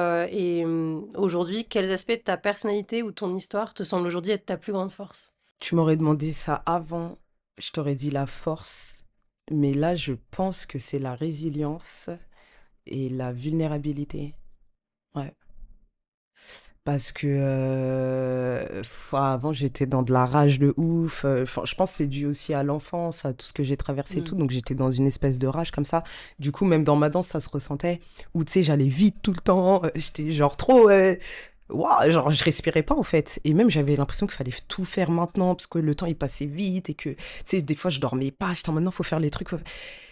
aujourd'hui, quels aspects de ta personnalité ou ton histoire te semblent aujourd'hui être ta plus grande force? Tu m'aurais demandé ça avant, je t'aurais dit la force. Mais là, je pense que c'est la résilience et la vulnérabilité. Ouais. Parce que avant, j'étais dans de la rage de ouf. Enfin, je pense que c'est dû aussi à l'enfance, à tout ce que j'ai traversé et Mm. tout. Donc, j'étais dans une espèce de rage comme ça. Du coup, même dans ma danse, ça se ressentait. Où, tu sais, j'allais vite tout le temps. J'étais genre trop... Ouah, genre, je respirais pas, en fait. Et même, j'avais l'impression qu'il fallait tout faire maintenant, parce que le temps, il passait vite. Et que, tu sais, des fois, je dormais pas. J'étais en mode, non, faut faire les trucs.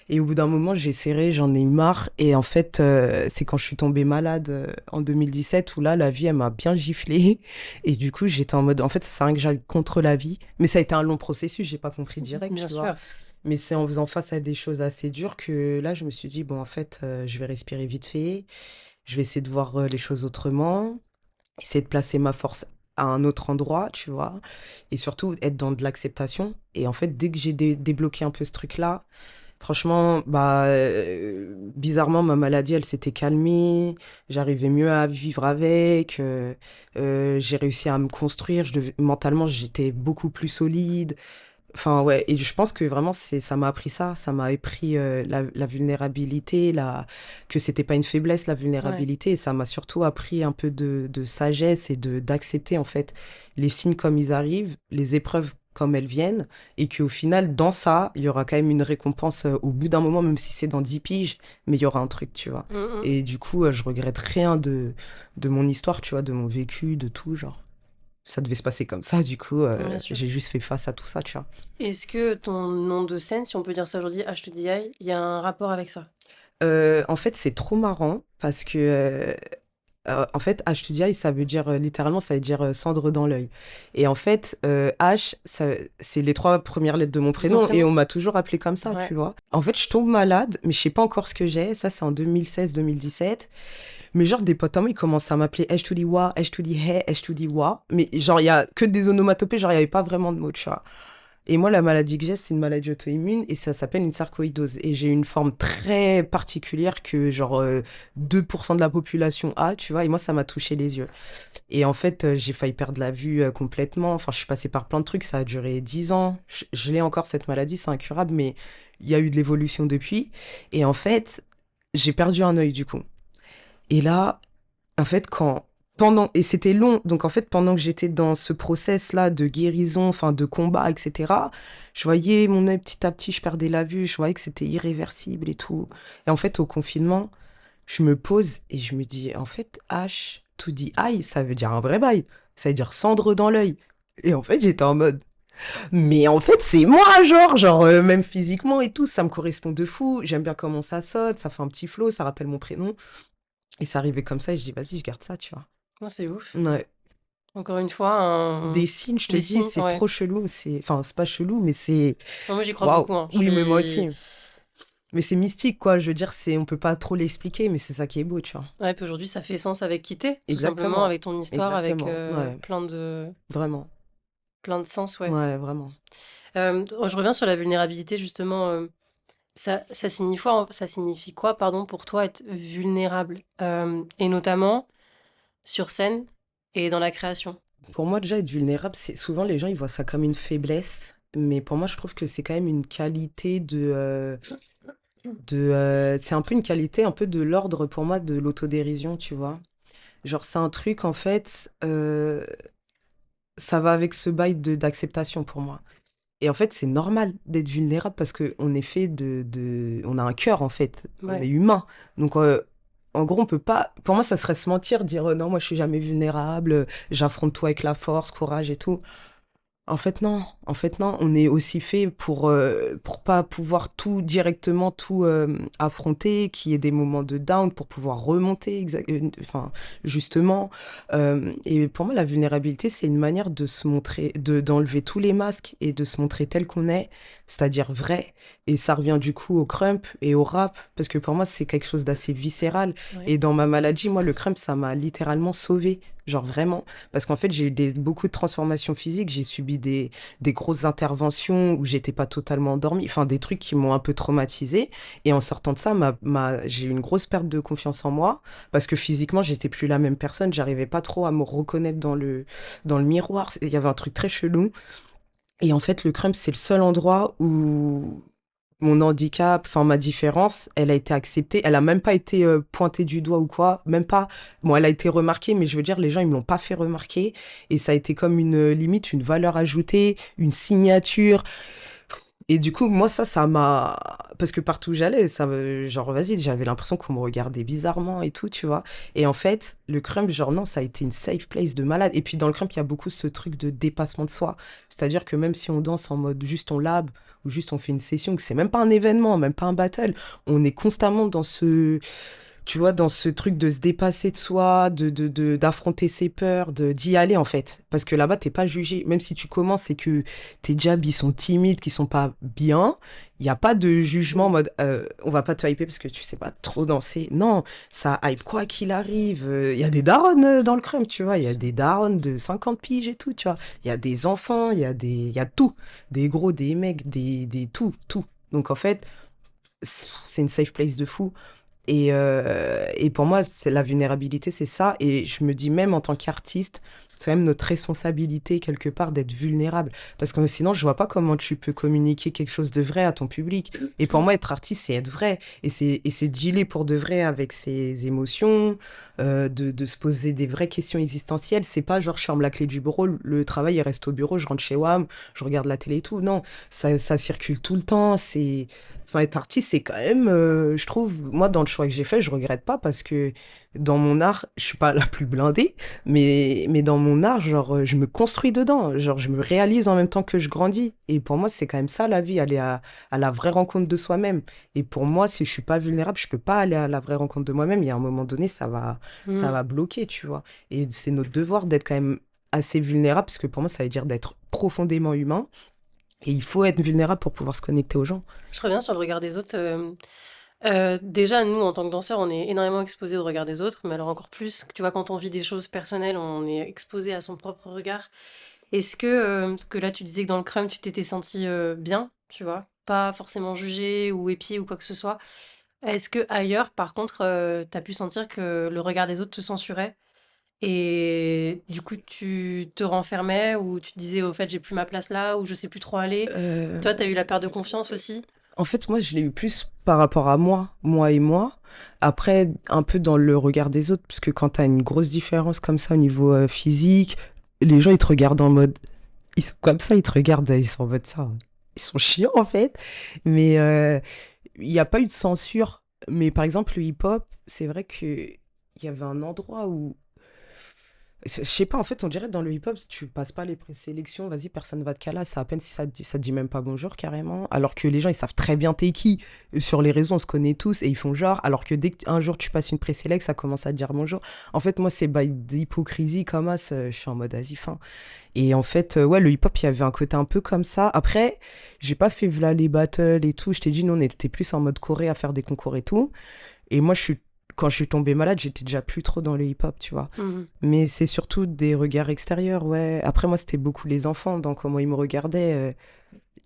Et au bout d'un moment, j'ai serré, j'en ai eu marre. Et en fait, c'est quand je suis tombée malade en 2017 où là, la vie, elle m'a bien giflé. Et du coup, j'étais en mode, en fait, ça sert à rien que j'aille contre la vie. Mais ça a été un long processus, j'ai pas compris direct, Bien tu vois. sûr. Mais c'est en faisant face à des choses assez dures que là, je me suis dit, bon, en fait, je vais respirer vite fait. Je vais essayer de voir les choses autrement. Essayer de placer ma force à un autre endroit, tu vois. Et surtout, être dans de l'acceptation. Et en fait, dès que j'ai débloqué un peu ce truc-là, franchement, bah, bizarrement, ma maladie, elle s'était calmée. J'arrivais mieux à vivre avec. J'ai réussi à me construire. Mentalement, j'étais beaucoup plus solide. Enfin, ouais. Et je pense que vraiment, ça m'a appris ça. Ça m'a appris la vulnérabilité, que c'était pas une faiblesse, la Ouais. vulnérabilité. Et ça m'a surtout appris un peu de sagesse et d'accepter, en fait, les signes comme ils arrivent, les épreuves comme elles viennent, et qu'au final, dans ça, il y aura quand même une récompense au bout d'un moment, même si c'est dans 10 piges, mais il y aura un truc, tu vois. Mm, mm. Et du coup, je regrette rien de mon histoire, tu vois, de mon vécu, de tout, genre. Ça devait se passer comme ça, du coup, Bien sûr. j'ai juste fait face à tout ça, tu vois. Est-ce que ton nom de scène, si on peut dire ça aujourd'hui, HTDI, il y a un rapport avec ça? En fait, c'est trop marrant parce que, en fait, H2DI, ça veut dire, littéralement, ça veut dire cendre dans l'œil. Et en fait, H, c'est les trois premières lettres de mon De ton prénom et prénom? on m'a toujours appelé comme ça, Ouais. tu vois. En fait, je tombe malade, mais je sais pas encore ce que j'ai. Ça, c'est en 2016-2017. Mais genre, des potes à moi, ils commencent à m'appeler H2DWA, H2DHE, H2DWA. Mais genre, il y a que des onomatopées, genre, il n'y avait pas vraiment de mots, tu vois. Et moi, la maladie que j'ai, c'est une maladie auto-immune et ça s'appelle une sarcoïdose. Et j'ai une forme très particulière que, genre, 2% de la population a, tu vois. Et moi, ça m'a touché les yeux. Et en fait, j'ai failli perdre la vue complètement. Enfin, je suis passée par plein de trucs. Ça a duré 10 ans. Je l'ai encore, cette maladie, c'est incurable, mais il y a eu de l'évolution depuis. Et en fait, j'ai perdu un œil, du coup. Et là, en fait, et c'était long, donc en fait, pendant que j'étais dans ce process-là de guérison, enfin de combat, etc., je voyais mon œil petit à petit, je perdais la vue, je voyais que c'était irréversible et tout. Et en fait, au confinement, je me pose et je me dis, en fait, H to the eye, ça veut dire un vrai bail, ça veut dire cendre dans l'œil. Et en fait, j'étais en mode, mais en fait, c'est moi, genre, même physiquement et tout, ça me correspond de fou, j'aime bien comment ça saute, ça fait un petit flow, ça rappelle mon prénom. Et ça arrivait comme ça et je dis, vas-y, je garde ça, tu vois. Non, c'est ouf. Ouais. Encore une fois, Des signes, je te des dis, signes, c'est ouais. trop chelou. Enfin, c'est pas chelou, mais c'est. Non, moi, j'y crois Waouh. beaucoup, hein. Oui, mais moi aussi. Mais c'est mystique, quoi. Je veux dire, on peut pas trop l'expliquer, mais c'est ça qui est beau, tu vois. Ouais, puis aujourd'hui, ça fait sens avec qui t'es, tout simplement, Exactement. avec ton histoire, avec Exactement. Ouais. Vraiment. plein de sens, ouais. Ouais, vraiment. Je reviens sur la vulnérabilité, justement. Ça signifie quoi, pardon, pour toi, être vulnérable? Et notamment sur scène et dans la création. Pour moi, déjà, être vulnérable, c'est souvent les gens, ils voient ça comme une faiblesse. Mais pour moi, je trouve que c'est quand même une qualité c'est un peu une qualité, un peu de l'ordre pour moi de l'autodérision, tu vois. Genre, c'est un truc, en fait, ça va avec ce bail d'acceptation pour moi. Et en fait, c'est normal d'être vulnérable parce qu'on est fait on a un cœur, en fait. On Ouais. est humain. Donc, en gros, on peut pas. Pour moi, ça serait se mentir, dire non, moi, je suis jamais vulnérable, j'affronte tout avec la force, courage et tout. En fait, non. En fait, non. On est aussi fait pour pas pouvoir tout affronter, qu'il y ait des moments de down pour pouvoir remonter, enfin, justement. Et pour moi, la vulnérabilité, c'est une manière de se montrer, d'enlever tous les masques et de se montrer tel qu'on est, c'est-à-dire vrai. Et ça revient du coup au crump et au rap, parce que pour moi, c'est quelque chose d'assez viscéral. Ouais. Et dans ma maladie, moi, le crump, ça m'a littéralement sauvée. Genre vraiment. Parce qu'en fait, j'ai eu beaucoup de transformations physiques. J'ai subi des grosses interventions où j'étais pas totalement endormie. Enfin, des trucs qui m'ont un peu traumatisée. Et en sortant de ça, j'ai eu une grosse perte de confiance en moi. Parce que physiquement, j'étais plus la même personne. J'arrivais pas trop à me reconnaître dans le miroir. Il y avait un truc très chelou. Et en fait, le crump, c'est le seul endroit où mon handicap, enfin ma différence, elle a été acceptée. Elle a même pas été pointée du doigt ou quoi, même pas. Bon, elle a été remarquée, mais je veux dire, les gens ils me l'ont pas fait remarquer. Et ça a été comme une limite, une valeur ajoutée, une signature. Et du coup, moi ça m'a, parce que partout où j'allais, genre vas-y, j'avais l'impression qu'on me regardait bizarrement et tout, tu vois. Et en fait, le crump, genre non, ça a été une safe place de malade. Et puis dans le crump, il y a beaucoup ce truc de dépassement de soi. C'est-à-dire que même si on danse en mode juste on lab ou juste on fait une session, que c'est même pas un événement, même pas un battle, on est constamment dans tu vois, dans ce truc de se dépasser de soi, d'affronter ses peurs, d'y aller en fait. Parce que là-bas, t'es pas jugé. Même si tu commences et que tes jabs, ils sont timides, qu'ils sont pas bien, il n'y a pas de jugement en Mm. mode on va pas te hyper parce que tu sais pas trop danser. Non, ça hype quoi qu'il arrive. Il y a des darons dans le crème, tu vois. Il y a des darons de 50 piges et tout, tu vois. Il y a des enfants, il y a tout. Des gros, des mecs, tout, tout. Donc en fait, c'est une safe place de fou. Et pour moi, la vulnérabilité, c'est ça. Et je me dis même en tant qu'artiste, c'est quand même notre responsabilité quelque part d'être vulnérable. Parce que sinon, je vois pas comment tu peux communiquer quelque chose de vrai à ton public. Et pour moi, être artiste, c'est être vrai. Et c'est dealer pour de vrai avec ses émotions, de se poser des vraies questions existentielles. C'est pas genre, je ferme la clé du bureau, le travail, il reste au bureau, je rentre chez WAM, je regarde la télé et tout. Non, ça circule tout le temps. Enfin, être artiste, c'est quand même, je trouve, moi, dans le choix que j'ai fait, je regrette pas parce que dans mon art, je suis pas la plus blindée, mais dans mon art, genre, je me construis dedans. Genre, je me réalise en même temps que je grandis. Et pour moi, c'est quand même ça, la vie, aller à la vraie rencontre de soi-même. Et pour moi, si je suis pas vulnérable, je peux pas aller à la vraie rencontre de moi-même. Il y a un moment donné, ça Mm. va bloquer, tu vois. Et c'est notre devoir d'être quand même assez vulnérable, parce que pour moi, ça veut dire d'être profondément humain. Et il faut être vulnérable pour pouvoir se connecter aux gens. Je reviens sur le regard des autres. Déjà, nous, en tant que danseurs, on est énormément exposés au regard des autres, mais alors encore plus, tu vois, quand on vit des choses personnelles, on est exposé à son propre regard. Est-ce que, parce que là, tu disais que dans le crème, tu t'étais senti bien, tu vois, pas forcément jugé ou épié ou quoi que ce soit. Est-ce que ailleurs, par contre, t'as pu sentir que le regard des autres te censurait et du coup, tu te renfermais ou tu te disais, au fait, j'ai plus ma place là ou je sais plus trop aller. Toi, t'as eu la perte de confiance aussi? En fait, moi, je l'ai eu plus par rapport à moi et moi. Après, un peu dans le regard des autres, parce que quand t'as une grosse différence comme ça au niveau physique, les gens, ils te regardent en mode... Ils sont comme ça, ils te regardent, ils sont en mode ça. Ils sont chiants, en fait. Mais il n'y a pas eu de censure. Mais par exemple, le hip-hop, c'est vrai qu'il y avait un endroit où je sais pas, en fait, on dirait dans le hip-hop, si tu passes pas les présélections, vas-y, personne va te caler. C'est à peine si ça te dit même pas bonjour, carrément. Alors que les gens, ils savent très bien t'es qui. Sur les réseaux, on se connaît tous et ils font genre. Alors que dès qu'un jour tu passes une présélec, ça commence à te dire bonjour. En fait, moi, c'est by d'hypocrisie comme as. Je suis en mode vas-y, fin. Et en fait, ouais, le hip-hop, il y avait un côté un peu comme ça. Après, j'ai pas fait v'là les battles et tout. Je t'ai dit, nous, on était plus en mode Corée à faire des concours et tout. Et moi, quand je suis tombée malade, j'étais déjà plus trop dans le hip-hop, tu vois. Mhm. Mais c'est surtout des regards extérieurs, ouais. Après, moi, c'était beaucoup les enfants, donc comment ils me regardaient,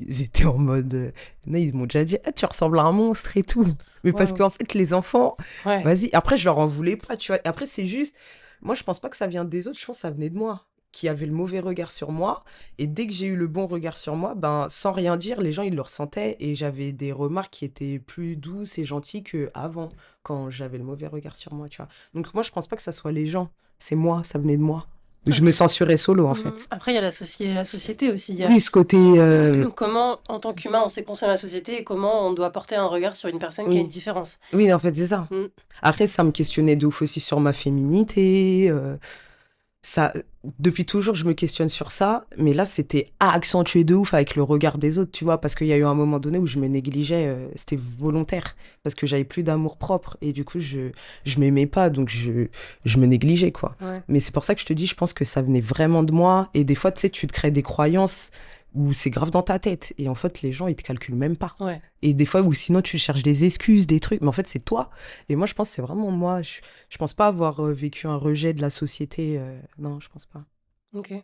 ils étaient en mode... non, ils m'ont déjà dit, ah, tu ressembles à un monstre et tout. Mais parce Waouh. qu'en fait, les enfants, Ouais. vas-y. Après, je leur en voulais pas, tu vois. Après, c'est juste... Moi, je pense pas que ça vient des autres, je pense que ça venait de moi, qui avait le mauvais regard sur moi. Et dès que j'ai eu le bon regard sur moi, ben, sans rien dire, les gens, ils le ressentaient. Et j'avais des remarques qui étaient plus douces et gentilles qu'avant, quand j'avais le mauvais regard sur moi, tu vois. Donc moi, je pense pas que ça soit les gens. C'est moi, ça venait de moi. Je me Après, censurais solo, en mhm. fait. Après, il y a la société aussi. Il y a Oui, ce côté... comment, en tant qu'humain, on sait construire la société et comment on doit porter un regard sur une personne qui a une Oui. différence. Oui, en fait, c'est ça. Mm. Après, ça me questionnait de ouf aussi sur ma féminité. Ça, depuis toujours, je me questionne sur ça, mais là, c'était accentué de ouf avec le regard des autres, tu vois, parce qu'il y a eu un moment donné où je me négligeais, c'était volontaire, parce que j'avais plus d'amour propre, et du coup, je m'aimais pas, donc je me négligeais, quoi. Ouais. Mais c'est pour ça que je te dis, je pense que ça venait vraiment de moi, et des fois, tu sais, tu te crées des croyances où c'est grave dans ta tête, et en fait, les gens, ils te calculent même pas. Ouais. Et des fois, ou sinon, tu cherches des excuses, des trucs, mais en fait, c'est toi. Et moi, je pense que c'est vraiment moi. Je pense pas avoir vécu un rejet de la société. Non, je pense pas. Ok. Ouais.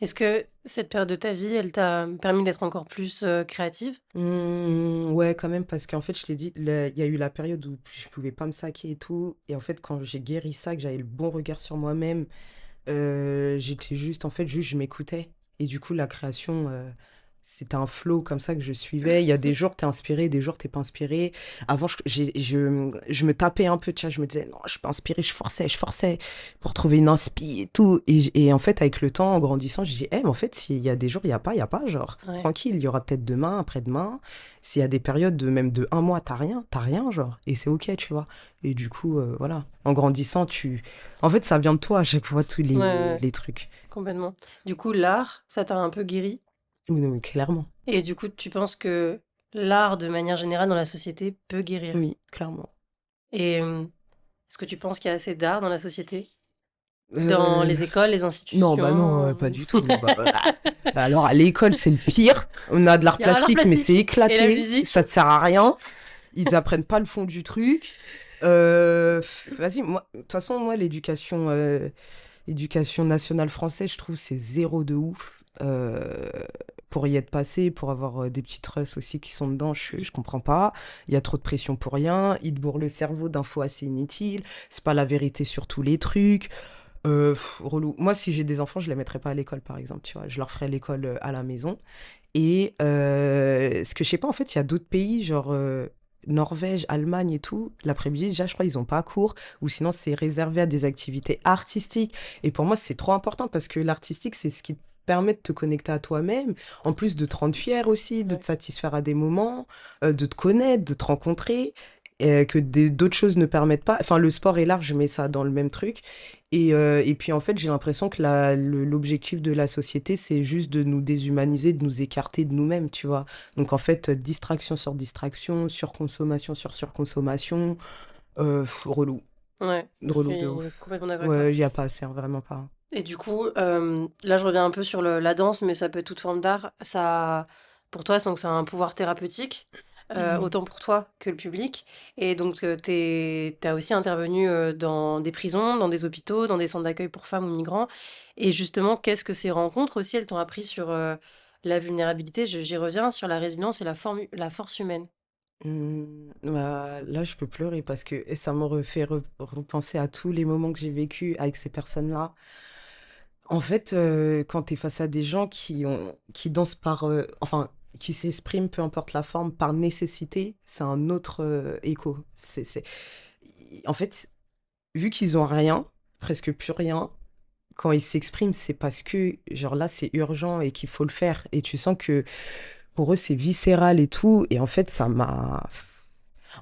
Est-ce que cette période de ta vie, elle t'a permis d'être encore plus créative? Ouais, quand même, parce qu'en fait, je t'ai dit, il y a eu la période où je pouvais pas me saquer et tout. Et en fait, quand j'ai guéri ça, que j'avais le bon regard sur moi-même, j'étais juste, en fait, juste, je m'écoutais. Et du coup, la création, c'était un flow comme ça que je suivais. Il y a des jours, t'es inspiré, des jours, t'es pas inspiré. Avant, je me tapais un peu, tu vois, je me disais, non, je suis pas inspiré, je forçais pour trouver une inspi et tout. Et en fait, avec le temps, en grandissant, je dis, mais en fait, s'il y a des jours, il y a pas, genre, Ouais. tranquille, il y aura peut-être demain, après-demain. S'il y a des périodes de même de un mois, t'as rien, genre, et c'est ok, tu vois. Et du coup, voilà, en grandissant, en fait, ça vient de toi à chaque fois, tous Ouais, ouais, les trucs. complètement. Du coup, l'art, ça t'a un peu guéri. Oui, non, mais clairement. Et du coup, tu penses que l'art, de manière générale, dans la société, peut guérir. Oui, clairement. Et est-ce que tu penses qu'il y a assez d'art dans la société? Dans Euh, les écoles, les non, bah non, institutions? pas du tout. Alors, à l'école, c'est le pire. On a de l'art Il y a l'art plastique, mais c'est plastique et la éclaté. musique. Ça te sert à rien. Ils apprennent pas le fond du truc. Vas-y, moi, de toute façon, moi, éducation nationale française, je trouve, c'est zéro de ouf. Pour y être passé, pour avoir des petites russes aussi qui sont dedans, je comprends pas. Il y a trop de pression pour rien. Ils te bourrent le cerveau d'infos assez inutiles. C'est pas la vérité sur tous les trucs. Relou. Moi, si j'ai des enfants, je les mettrais pas à l'école, par exemple, tu vois. Je leur ferais l'école à la maison. Et ce que je sais pas, en fait, il y a d'autres pays, genre Norvège, Allemagne et tout. L'après-midi, déjà, je crois, ils ont pas cours. Ou sinon, c'est réservé à des activités artistiques. Et pour moi, c'est trop important parce que l'artistique, c'est ce qui te permet de te connecter à toi-même, en plus de te rendre fier aussi, de Ouais. te satisfaire à des moments, de te connaître, de te rencontrer. que d'autres choses ne permettent pas. Enfin, le sport est large, je mets ça dans le même truc. Et puis, en fait, j'ai l'impression que l'objectif de la société, c'est juste de nous déshumaniser, de nous écarter de nous-mêmes, tu vois. Donc, en fait, distraction sur distraction, surconsommation sur surconsommation, relou. Ouais, je Relou de suis ouf. complètement d'accord avec toi. Ouais, il y a pas assez, hein, vraiment pas. Et du coup, là, je reviens un peu sur la danse, mais ça peut être toute forme d'art. Ça, pour toi, donc, ça a un pouvoir thérapeutique, autant pour toi que le public. Et donc, tu as aussi intervenu dans des prisons, dans des hôpitaux, dans des centres d'accueil pour femmes ou migrants. Et justement, qu'est-ce que ces rencontres aussi, elles t'ont appris sur la vulnérabilité, j'y reviens, sur la résilience et la force humaine. Bah, là, je peux pleurer parce que ça me refait repenser à tous les moments que j'ai vécu avec ces personnes-là. En fait, quand tu es face à des gens qui dansent enfin, qui s'expriment, peu importe la forme, par nécessité, c'est un autre écho. En fait, vu qu'ils ont rien, presque plus rien, quand ils s'expriment, c'est parce que, genre là, c'est urgent et qu'il faut le faire. Et tu sens que pour eux, c'est viscéral et tout. Et en fait, ça m'a.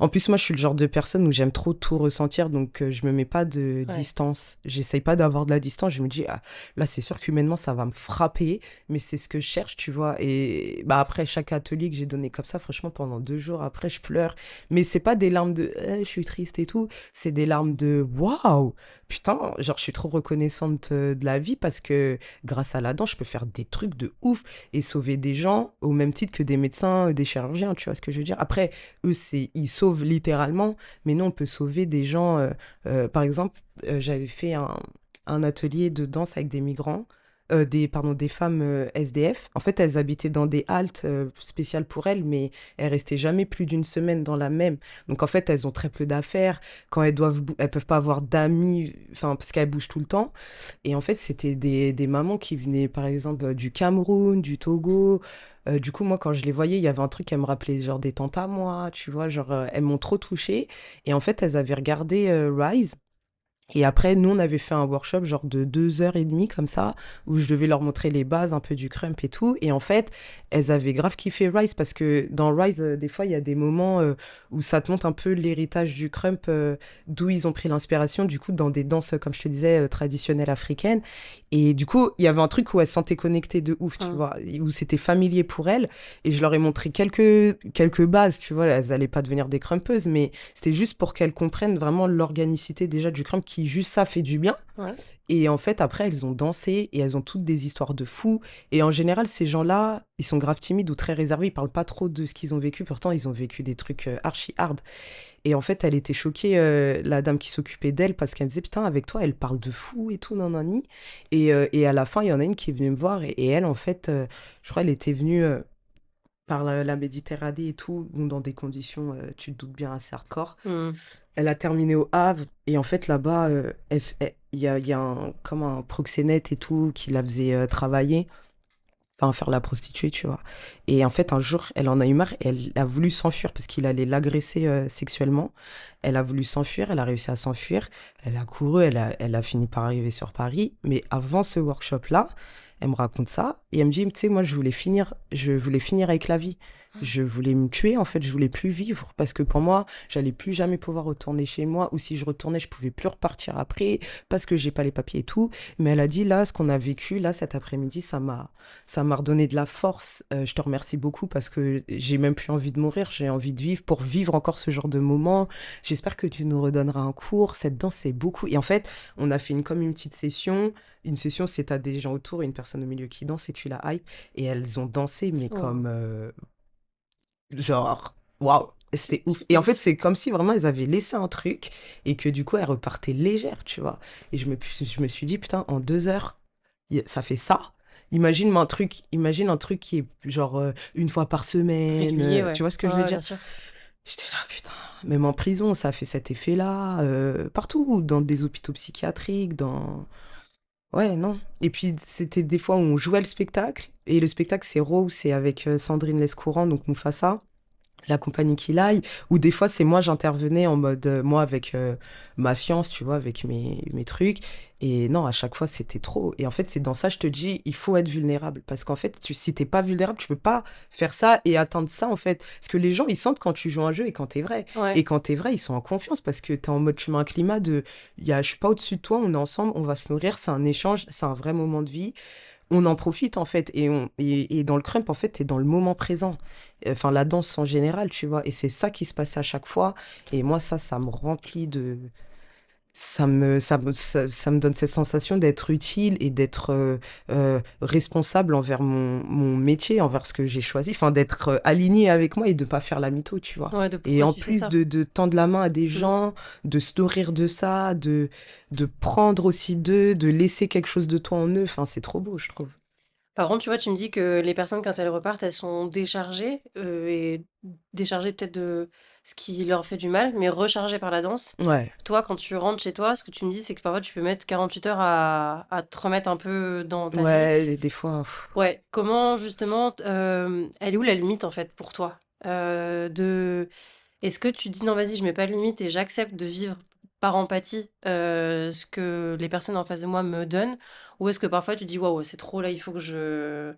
En plus, moi, je suis le genre de personne où j'aime trop tout ressentir, donc je me mets pas de Ouais. distance. J'essaye pas d'avoir de la distance. Je me dis, ah, là, c'est sûr qu'humainement, ça va me frapper, mais c'est ce que je cherche, tu vois. Et bah, après, chaque atelier que j'ai donné comme ça, franchement, pendant 2 jours, après, je pleure. Mais c'est pas des larmes de, je suis triste et tout. C'est des larmes de, waouh, putain, genre, je suis trop reconnaissante de la vie parce que grâce à la danse, je peux faire des trucs de ouf et sauver des gens au même titre que des médecins, des chirurgiens, tu vois ce que je veux dire. Après, eux, ils sauvent littéralement, mais nous, on peut sauver des gens. Par exemple, j'avais fait un atelier de danse avec des migrants, pardon, des femmes SDF. En fait, elles habitaient dans des haltes spéciales pour elles, mais elles restaient jamais plus d'une semaine dans la même. Donc, en fait, elles ont très peu d'affaires. Quand elles peuvent pas avoir d'amis, enfin, parce qu'elles bougent tout le temps. Et en fait, c'était des mamans qui venaient, par exemple, du Cameroun, du Togo. Du coup, moi, quand je les voyais, il y avait un truc qui me rappelait genre des tantes à moi, tu vois, genre, elles m'ont trop touchée. Et en fait, elles avaient regardé Rise. Et après, nous, on avait fait un workshop genre de 2 heures et demie comme ça, où je devais leur montrer les bases un peu du crump et tout. Et en fait, elles avaient grave kiffé Rise parce que dans Rise, des fois, il y a des moments où ça te montre un peu l'héritage du crump, d'où ils ont pris l'inspiration, du coup, dans des danses, comme je te disais, traditionnelles africaines. Et du coup, il y avait un truc où elles se sentaient connectées de ouf, tu Mm. vois, où c'était familier pour elles. Et je leur ai montré quelques bases, tu vois, elles allaient pas devenir des crumpeuses, mais c'était juste pour qu'elles comprennent vraiment l'organicité déjà du crump qui juste ça fait du bien. Ouais. Et en fait, après, elles ont dansé et elles ont toutes des histoires de fous. Et en général, ces gens-là, ils sont grave timides ou très réservés. Ils parlent pas trop de ce qu'ils ont vécu. Pourtant, ils ont vécu des trucs archi hard. Et en fait, elle était choquée, la dame qui s'occupait d'elle, parce qu'elle me disait, putain, avec toi, elle parle de fou et tout, nanani. Et à la fin, il y en a une qui est venue me voir. Et elle, en fait, je crois, elle était venue par la Méditerranée et tout, donc dans des conditions, tu te doutes bien, assez hardcore. Mm. Elle a terminé au Havre et en fait là-bas, il y a comme un proxénète et tout qui la faisait travailler, enfin faire la prostituée, tu vois. Et en fait un jour, elle en a eu marre et elle a voulu s'enfuir parce qu'il allait l'agresser sexuellement. Elle a voulu s'enfuir, elle a réussi à s'enfuir, elle a couru, elle a fini par arriver sur Paris. Mais avant ce workshop-là, elle me raconte ça et elle me dit, tu sais, moi je voulais finir avec la vie. Je voulais me tuer, en fait, je voulais plus vivre parce que pour moi, j'allais plus jamais pouvoir retourner chez moi ou si je retournais, je pouvais plus repartir après parce que j'ai pas les papiers et tout. Mais elle a dit là, ce qu'on a vécu là cet après-midi, ça m'a redonné de la force. Je te remercie beaucoup parce que j'ai même plus envie de mourir, j'ai envie de vivre pour vivre encore ce genre de moment. J'espère que tu nous redonneras un cours. Cette danse, c'est beaucoup. Et en fait, on a fait comme une petite session. Une session, c'est t'as des gens autour et une personne au milieu qui danse et tu la hype. Et elles ont dansé, mais Oh, comme genre, waouh, c'était ouf. c'est Et en fait, ouf. c'est comme si vraiment elles avaient laissé un truc et que du coup, elles repartaient légères, tu vois. Et je me suis dit, putain, en 2 heures, ça fait ça. Imagine un truc qui est genre une fois par semaine. Régulier, Tu ouais. vois ce que je veux Ouais, bien dire? sûr. J'étais là, putain. Même en prison, ça a fait cet effet-là. Partout, dans des hôpitaux psychiatriques, dans. Ouais, non. Et puis, c'était des fois où on jouait le spectacle. Et le spectacle, c'est Raw, c'est avec Sandrine Lescourant, donc Mufasa. la compagnie qu'il aille, ou des fois c'est moi j'intervenais en mode, moi avec ma science, tu vois, avec mes trucs, et non, à chaque fois c'était trop. Et en fait c'est dans ça, je te dis, il faut être vulnérable, parce qu'en fait si t'es pas vulnérable, tu peux pas faire ça et atteindre ça en fait. Parce que les gens ils sentent quand tu joues un jeu et quand t'es vrai. Ouais. Et quand t'es vrai, ils sont en confiance, parce que t'es en mode, tu mets un climat de, je suis pas au-dessus de toi, on est ensemble, on va se nourrir, c'est un échange, c'est un vrai moment de vie, on en profite en fait et dans le crump en fait t'es dans le moment présent, enfin la danse en général, tu vois, et c'est ça qui se passait à chaque fois. Et moi ça me remplit de, ça me donne cette sensation d'être utile et d'être responsable envers mon métier, envers ce que j'ai choisi, enfin d'être aligné avec moi et de pas faire la mytho, tu vois. Ouais, de Et pourquoi en tu fais plus ça. de tendre la main à des Mm. gens, de se nourrir de ça, de prendre aussi d'eux, de laisser quelque chose de toi en eux, enfin c'est trop beau, je trouve. Par contre, tu vois, tu me dis que les personnes, quand elles repartent, elles sont déchargées, et déchargées peut-être de ce qui leur fait du mal, mais rechargées par la danse. Ouais. Toi, quand tu rentres chez toi, ce que tu me dis, c'est que parfois tu peux mettre 48 heures à te remettre un peu dans ta vie. Ouais, des fois. Ouais, comment justement, elle est où la limite en fait pour toi? De Est-ce que tu dis: «Non, vas-y, je mets pas de limite et j'accepte de vivre par empathie, ce que les personnes en face de moi me donnent?» ou est-ce que parfois tu dis: «Waouh, c'est trop là, il faut que je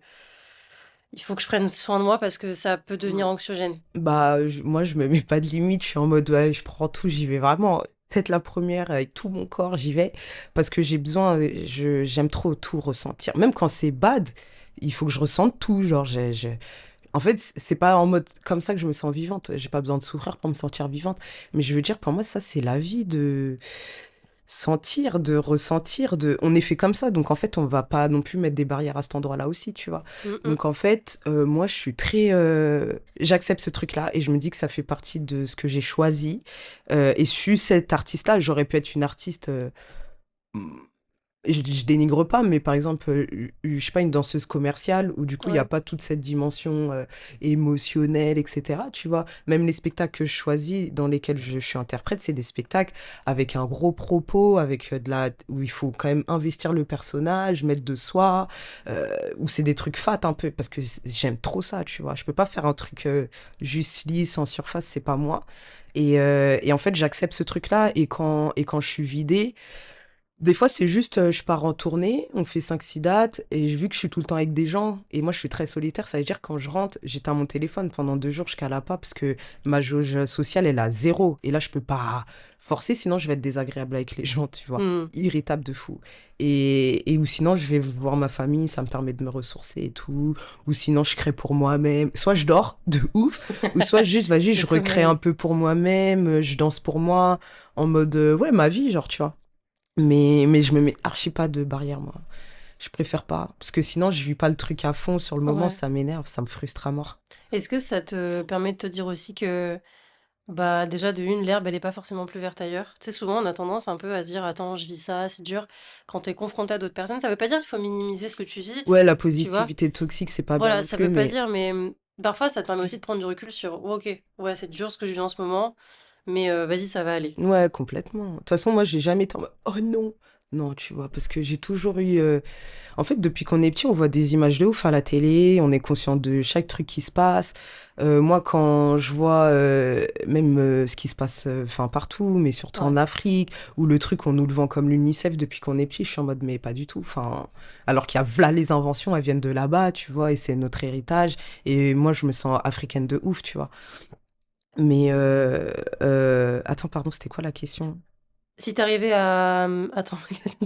prenne soin de moi parce que ça peut Mm. devenir anxiogène»? Bah, moi, je me mets pas de limite. Je suis en mode, ouais, je prends tout, j'y vais vraiment. Tête la première, avec tout mon corps, j'y vais. Parce que j'ai besoin, j'aime trop tout ressentir. Même quand c'est bad, il faut que je ressente tout. Genre, en fait, c'est pas en mode comme ça que je me sens vivante. J'ai pas besoin de souffrir pour me sentir vivante. Mais je veux dire, pour moi, ça, c'est la vie de sentir, de ressentir, de... On est fait comme ça, donc en fait, on va pas non plus mettre des barrières à cet endroit-là aussi, tu vois. Mmh mh. Donc en fait, moi, je suis très... J'accepte ce truc-là et je me dis que ça fait partie de ce que j'ai choisi. Et je suis cet artiste-là, j'aurais pu être une artiste... je dénigre pas, mais par exemple, je sais pas, une danseuse commerciale où du coup, il n'y a Ouais. pas toute cette dimension émotionnelle, etc. Tu vois, même les spectacles que je choisis, dans lesquels je suis interprète, c'est des spectacles avec un gros propos, avec où il faut quand même investir le personnage, mettre de soi, où c'est des trucs fat un peu, parce que j'aime trop ça, tu vois. Je peux pas faire un truc juste lisse en surface, c'est pas moi. Et en fait, j'accepte ce truc-là, et quand je suis vidée, des fois, c'est juste, je pars en tournée, on fait 5 6 dates, et vu que je suis tout le temps avec des gens, et moi je suis très solitaire, ça veut dire quand je rentre, j'éteins mon téléphone pendant 2 jours, je cala pas, parce que ma jauge sociale, elle est à zéro. Et là, je peux pas forcer, sinon je vais être désagréable avec les gens, tu vois. Mmh. Irritable de fou. Ou sinon, je vais voir ma famille, ça me permet de me ressourcer et tout. Ou sinon, je crée pour moi-même. Soit je dors de ouf, ou soit juste, vas-y, Le je recrée un sommeil. peu pour moi-même, je danse pour moi, en mode, ouais, ma vie, genre, tu vois. Mais je me mets archi pas de barrière, moi. Je préfère pas. Parce que sinon, je vis pas le truc à fond sur le moment, Ouais. ça m'énerve, ça me frustre à mort. Est-ce que ça te permet de te dire aussi que, bah, déjà de une, l'herbe elle est pas forcément plus verte ailleurs? Tu sais, souvent on a tendance un peu à se dire: «Attends, je vis ça, c'est dur». Quand tu es confronté à d'autres personnes, ça veut pas dire qu'il faut minimiser ce que tu vis, Ouais, la tu vois? positivité toxique, c'est pas bien Voilà, non ça plus, veut pas mais dire, mais parfois ça te permet aussi de prendre du recul sur: «Oh, OK, ouais, c'est dur ce que je vis en ce moment, mais vas-y, ça va aller». ouais, complètement. De toute façon, moi, j'ai jamais été en mode, oh non! Non, tu vois, parce que j'ai toujours eu. En fait, depuis qu'on est petit, on voit des images de ouf à la télé, on est conscient de chaque truc qui se passe. Moi, quand je vois même ce qui se passe enfin partout, mais surtout en Ouais. Afrique, où le truc, on nous le vend comme l'UNICEF depuis qu'on est petit, je suis en mode, mais pas du tout. Enfin, alors qu'il y a v'là les inventions, elles viennent de là-bas, tu vois, et c'est notre héritage. Et moi, je me sens africaine de ouf, tu vois. Mais attends, pardon, c'était quoi la question? Si t'arrivais à, attends,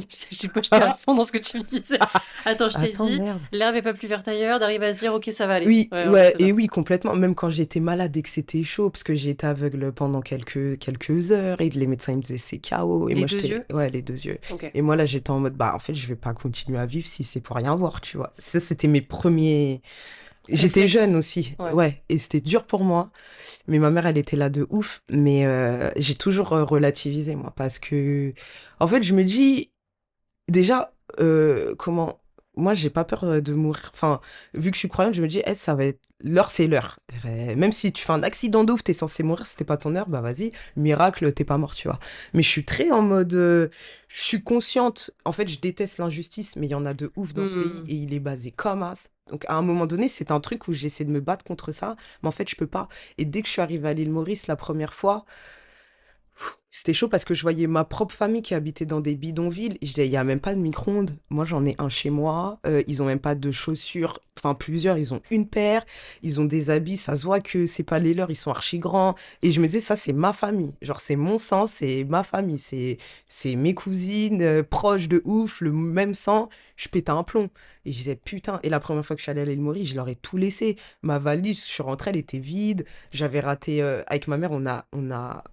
je sais pas, j'étais à fond dans ce que tu me disais. Attends, je t'ai Attends, dit: merde. «L'herbe est pas plus verte ailleurs», d'arriver à se dire: «OK, ça va aller». Oui, Ouais, OK, ouais, c'est et ça. oui, complètement. Même quand j'étais malade et que c'était chaud, parce que j'ai été aveugle pendant quelques heures, et les médecins ils me disaient c'est KO. Et Les moi 2 j'étais, yeux? ouais, les 2 yeux. OK. Et moi là j'étais en mode, bah en fait je vais pas continuer à vivre si c'est pour rien voir, tu vois. Ça c'était mes premiers. J'étais jeune Réflexe. aussi, Ouais. ouais, et c'était dur pour moi. Mais ma mère elle était là de ouf. Mais j'ai toujours relativisé moi, parce que en fait je me dis, déjà, comment. moi, j'ai pas peur de mourir. Enfin, vu que je suis croyante, je me dis, eh, ça va être l'heure, c'est l'heure. Même si tu fais un accident de ouf, t'es censé mourir, c'était pas ton heure, bah vas-y, miracle, t'es pas mort, tu vois. Mais je suis très en mode, je suis consciente. En fait, je déteste l'injustice, mais il y en a de ouf dans ce pays Hmm. et il est basé comme as. Donc, à un moment donné, c'est un truc où j'essaie de me battre contre ça, mais en fait, je peux pas. Et dès que je suis arrivée à l'île Maurice la première fois, c'était chaud parce que je voyais ma propre famille qui habitait dans des bidonvilles. Et je disais, il n'y a même pas de micro-ondes. Moi, j'en ai un chez moi. Ils ont même pas de chaussures. Enfin, plusieurs, ils ont une paire. Ils ont des habits. Ça se voit que c'est pas les leurs. Ils sont archi grands. Et je me disais, ça, c'est ma famille. Genre, c'est mon sang, c'est ma famille. C'est mes cousines, proches de ouf, le même sang. Je pétais un plomb. Et je disais, putain. Et la première fois que je suis allée à l'île Maurice, je leur ai tout laissé. Ma valise, je suis rentrée, elle était vide. J'avais raté, avec ma mère, on a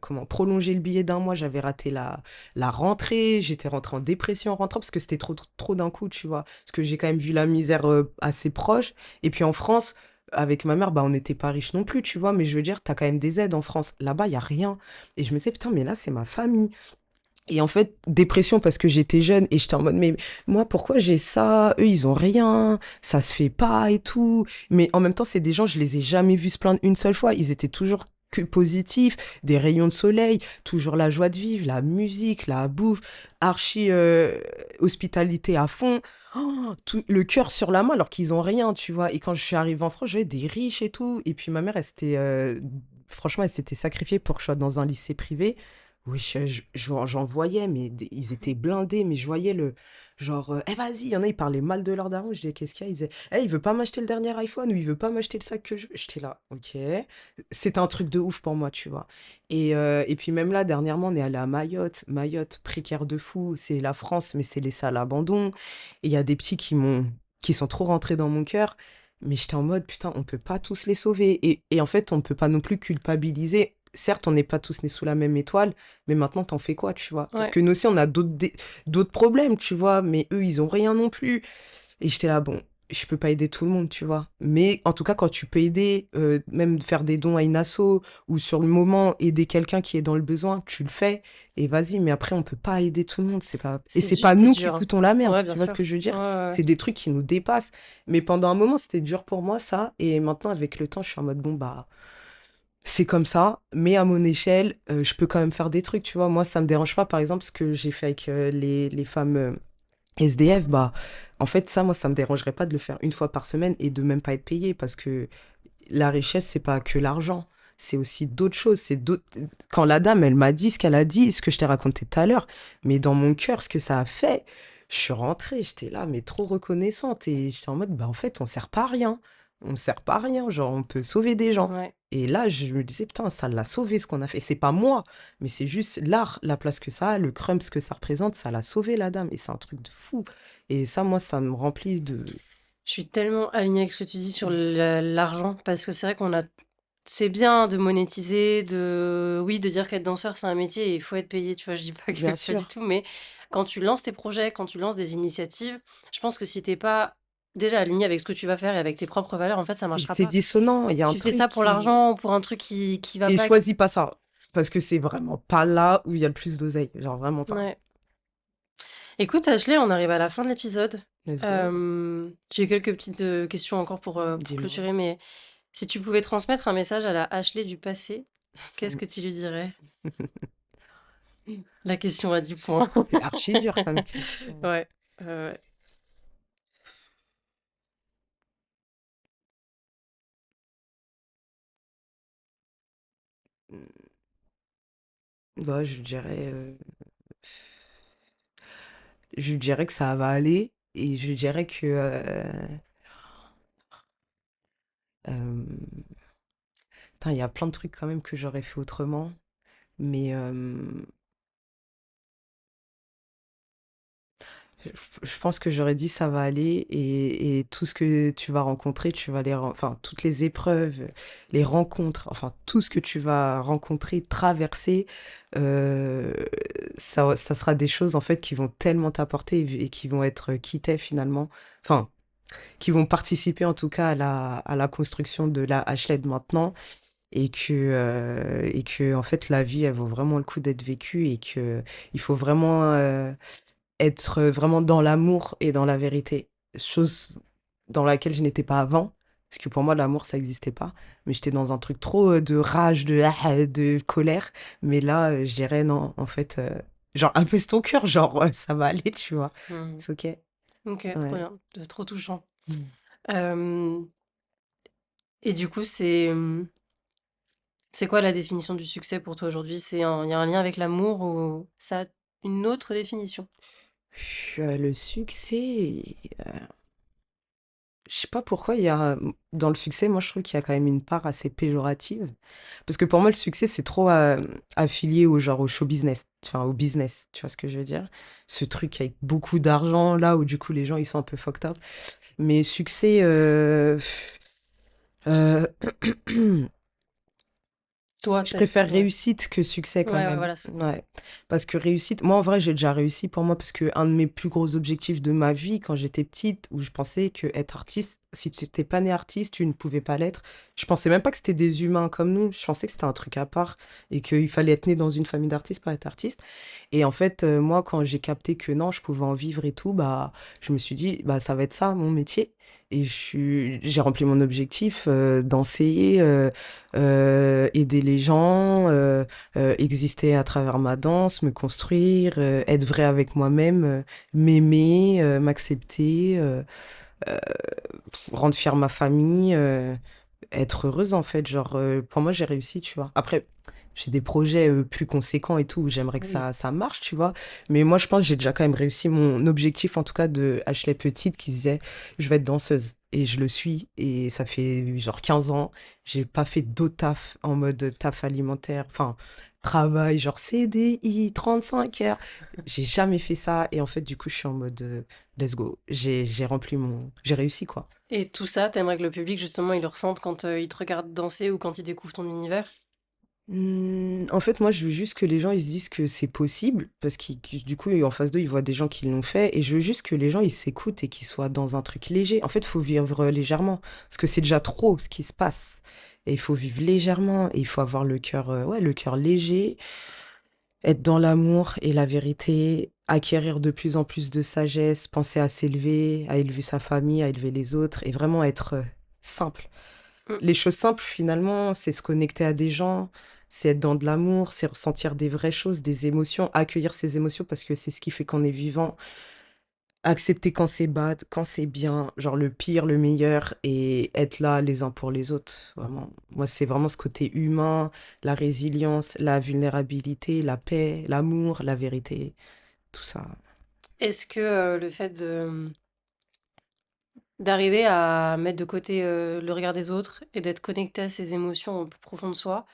comment, prolongé le billet d'un mois. J'avais raté la rentrée. J'étais rentrée en dépression en rentrant parce que c'était trop d'un coup, tu vois. Parce que j'ai quand même vu la misère assez proche. Et puis en France, avec ma mère, bah, on n'était pas riches non plus, tu vois. Mais je veux dire, t'as quand même des aides en France. Là-bas, il n'y a rien. Et je me disais, putain, mais là, c'est ma famille. Et en fait, dépression parce que j'étais jeune et j'étais en mode, mais moi, pourquoi j'ai ça? Eux, ils ont rien, ça se fait pas et tout. Mais en même temps, c'est des gens, je les ai jamais vus se plaindre une seule fois. Ils étaient toujours que positifs, des rayons de soleil, toujours la joie de vivre, la musique, la bouffe, archi hospitalité à fond. Oh, tout, le cœur sur la main alors qu'ils ont rien, tu vois. Et quand je suis arrivée en France, j'avais des riches et tout. Et puis ma mère, elle s'était, franchement, elle s'était sacrifiée pour que je sois dans un lycée privé. Oui, j'en voyais, mais ils étaient blindés, mais je voyais le genre, eh vas-y, il y en a, ils parlaient mal de leur daron. Je disais, qu'est-ce qu'il y a? Ils disaient, eh, il veut pas m'acheter le dernier iPhone ou il veut pas m'acheter le sac que je veux. J'étais là, ok. C'était un truc de ouf pour moi, tu vois. Et puis même là, dernièrement, on est allé à Mayotte. Mayotte, précaire de fou, c'est la France, mais c'est laissé à l'abandon. Et il y a des petits qui sont trop rentrés dans mon cœur. Mais j'étais en mode, putain, on peut pas tous les sauver. Et en fait, on peut pas non plus culpabiliser. Certes, on n'est pas tous nés sous la même étoile, mais maintenant, t'en fais quoi, tu vois? Parce Ouais. que nous aussi, on a d'autres problèmes, tu vois, mais eux, ils ont rien non plus. Et j'étais là, bon, je peux pas aider tout le monde, tu vois. Mais en tout cas, quand tu peux aider, même faire des dons à une asso, ou sur le moment, aider quelqu'un qui est dans le besoin, tu le fais, et vas-y, mais après, on peut pas aider tout le monde, c'est pas... Et c'est pas C'est nous qui dur, hein. foutons la merde, Ouais, bien tu vois ce sûr. que je veux Ouais, dire? ouais, ouais. C'est des trucs qui nous dépassent. Mais pendant un moment, c'était dur pour moi, ça, et maintenant, avec le temps, je suis en mode, bon, bah c'est comme ça, mais à mon échelle, je peux quand même faire des trucs, tu vois. Moi, ça me dérange pas, par exemple, ce que j'ai fait avec les femmes SDF, bah, en fait, ça, moi, ça me dérangerait pas de le faire une fois par semaine et de même pas être payé parce que la richesse, c'est pas que l'argent. C'est aussi d'autres choses. C'est d'autres... Quand la dame, elle m'a dit ce qu'elle a dit, ce que je t'ai raconté tout à l'heure, mais dans mon cœur, ce que ça a fait, je suis rentrée, j'étais là, mais trop reconnaissante. Et j'étais en mode, bah, en fait, on sert pas à rien. On sert pas à rien. Genre, on peut sauver des gens. Ouais. Et là, je me disais, putain, ça l'a sauvé ce qu'on a fait. C'est pas moi, mais c'est juste l'art, la place que ça a, le crumb, ce que ça représente, ça l'a sauvé, la dame. Et c'est un truc de fou. Et ça, moi, ça me remplit de. Je suis tellement alignée avec ce que tu dis sur l'argent, parce que c'est vrai qu'on a. C'est bien de monétiser, oui, de dire qu'être danseur, c'est un métier et il faut être payé, tu vois, je dis pas que Bien pas du sûr. tout, mais quand tu lances tes projets, quand tu lances des initiatives, je pense que si t'es pas déjà aligné avec ce que tu vas faire et avec tes propres valeurs, en fait, ça marchera C'est pas. dissonant. Il y Si a un tu fais truc ça pour qui. l'argent ou pour un truc qui va Et pas. choisis pas ça. Parce que c'est vraiment pas là où il y a le plus d'oseille. Genre vraiment pas. Ouais. Écoute, Ashley, on arrive à la fin de l'épisode. Let's go. J'ai quelques petites questions encore pour Dis-moi. clôturer, mais si tu pouvais transmettre un message à la Ashley du passé, qu'est-ce que tu lui dirais? La question à 10 points. C'est archi dur comme question. Ouais, ouais. Bah, je dirais que ça va aller. Et je dirais que euh, putain, il y a plein de trucs quand même que j'aurais fait autrement. Mais Je je pense que j'aurais dit ça va aller et tout ce que tu vas rencontrer, tu vas enfin toutes les épreuves, les rencontres, enfin tout ce que tu vas rencontrer, traverser, euh, ça sera des choses en fait qui vont tellement t'apporter et qui vont être quittées finalement, enfin qui vont participer en tout cas à la construction de la HLED maintenant et que en fait la vie elle vaut vraiment le coup d'être vécue et que il faut vraiment être vraiment dans l'amour et dans la vérité. Chose dans laquelle je n'étais pas avant. Parce que pour moi, l'amour, ça n'existait pas. Mais j'étais dans un truc trop de rage, de colère. Mais là, je dirais non, en fait, genre, apaise ton cœur, genre, ça va aller, tu vois. Hmm. C'est ok. Ok, trop Ouais. bien, trop touchant. Mm. Euh, et du coup, c'est quoi la définition du succès pour toi aujourd'hui? Il y a un lien avec l'amour ou ça a une autre définition? Le succès, je sais pas pourquoi il y a dans le succès, moi je trouve qu'il y a quand même une part assez péjorative. Parce que pour moi, le succès, c'est trop affilié au genre au show business, enfin au business, tu vois ce que je veux dire? Ce truc avec beaucoup d'argent, là où du coup les gens ils sont un peu fucked up. Mais succès, euh, Toi, je préfère ouais. réussite que succès quand Ouais, ouais, même. voilà. Ouais. Parce que réussite, moi en vrai, j'ai déjà réussi pour moi parce que un de mes plus gros objectifs de ma vie quand j'étais petite, où je pensais que être artiste, si tu n'étais pas né artiste, tu ne pouvais pas l'être. Je pensais même pas que c'était des humains comme nous. Je pensais que c'était un truc à part et qu'il fallait être né dans une famille d'artistes pour être artiste. Et en fait, moi, quand j'ai capté que non, je pouvais en vivre et tout, bah, je me suis dit, bah, ça va être ça, mon métier. Et j'ai rempli mon objectif, danser, aider les gens, exister à travers ma danse, me construire, être vrai avec moi-même, m'aimer, m'accepter, euh, rendre fière ma famille, être heureuse en fait. Genre, pour moi, j'ai réussi, tu vois. Après, j'ai des projets plus conséquents et tout, où j'aimerais que Oui. ça marche, tu vois. Mais moi, je pense que j'ai déjà quand même réussi mon objectif, en tout cas, de Ashley Petite, qui disait, je vais être danseuse. Et je le suis. Et ça fait genre 15 ans. J'ai pas fait d'autres taf en mode taf alimentaire. Enfin, travail, genre CDI, 35 heures. J'ai jamais fait ça. Et en fait, du coup, je suis en mode, let's go. J'ai rempli mon... J'ai réussi, quoi. Et tout ça, t'aimerais que le public, justement, il le ressente quand il te regarde danser ou quand il découvre ton univers? En fait, moi, je veux juste que les gens ils se disent que c'est possible, parce que du coup, en face d'eux, ils voient des gens qui l'ont fait, et je veux juste que les gens ils s'écoutent et qu'ils soient dans un truc léger. En fait, il faut vivre légèrement, parce que c'est déjà trop ce qui se passe. Et il faut vivre légèrement, et il faut avoir le cœur, ouais, le cœur léger, être dans l'amour et la vérité, acquérir de plus en plus de sagesse, penser à s'élever, à élever sa famille, à élever les autres, et vraiment être simple. Mm. Les choses simples, finalement, c'est se connecter à des gens, c'est être dans de l'amour, c'est ressentir des vraies choses, des émotions, accueillir ces émotions parce que c'est ce qui fait qu'on est vivant, accepter quand c'est bad, quand c'est bien, genre le pire, le meilleur, et être là les uns pour les autres. Vraiment. Moi, c'est vraiment ce côté humain, la résilience, la vulnérabilité, la paix, l'amour, la vérité, tout ça. Est-ce que le fait d'arriver à mettre de côté le regard des autres et d'être connecté à ses émotions au plus profond de soi,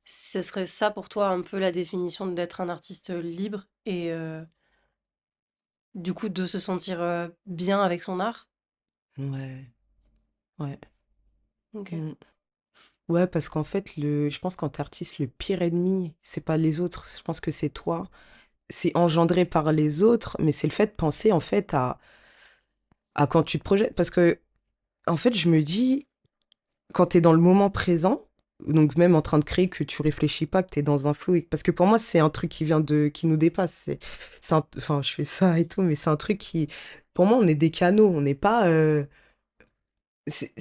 ce serait ça pour toi un peu la définition d'être un artiste libre et du coup de se sentir bien avec son art? Ouais, ouais. Ok. Mm. Ouais, parce qu'en fait, je pense qu'en tant qu'artiste, le pire ennemi, c'est pas les autres, je pense que c'est toi. C'est engendré par les autres, mais c'est le fait de penser en fait à quand tu te projettes. Parce que, en fait, je me dis, quand tu es dans le moment présent, donc même en train de créer, que tu réfléchis pas, que tu es dans un flow. Parce que pour moi, c'est un truc qui nous dépasse. Enfin, je fais ça et tout, mais c'est un truc qui, pour moi, on est des canaux, on n'est pas.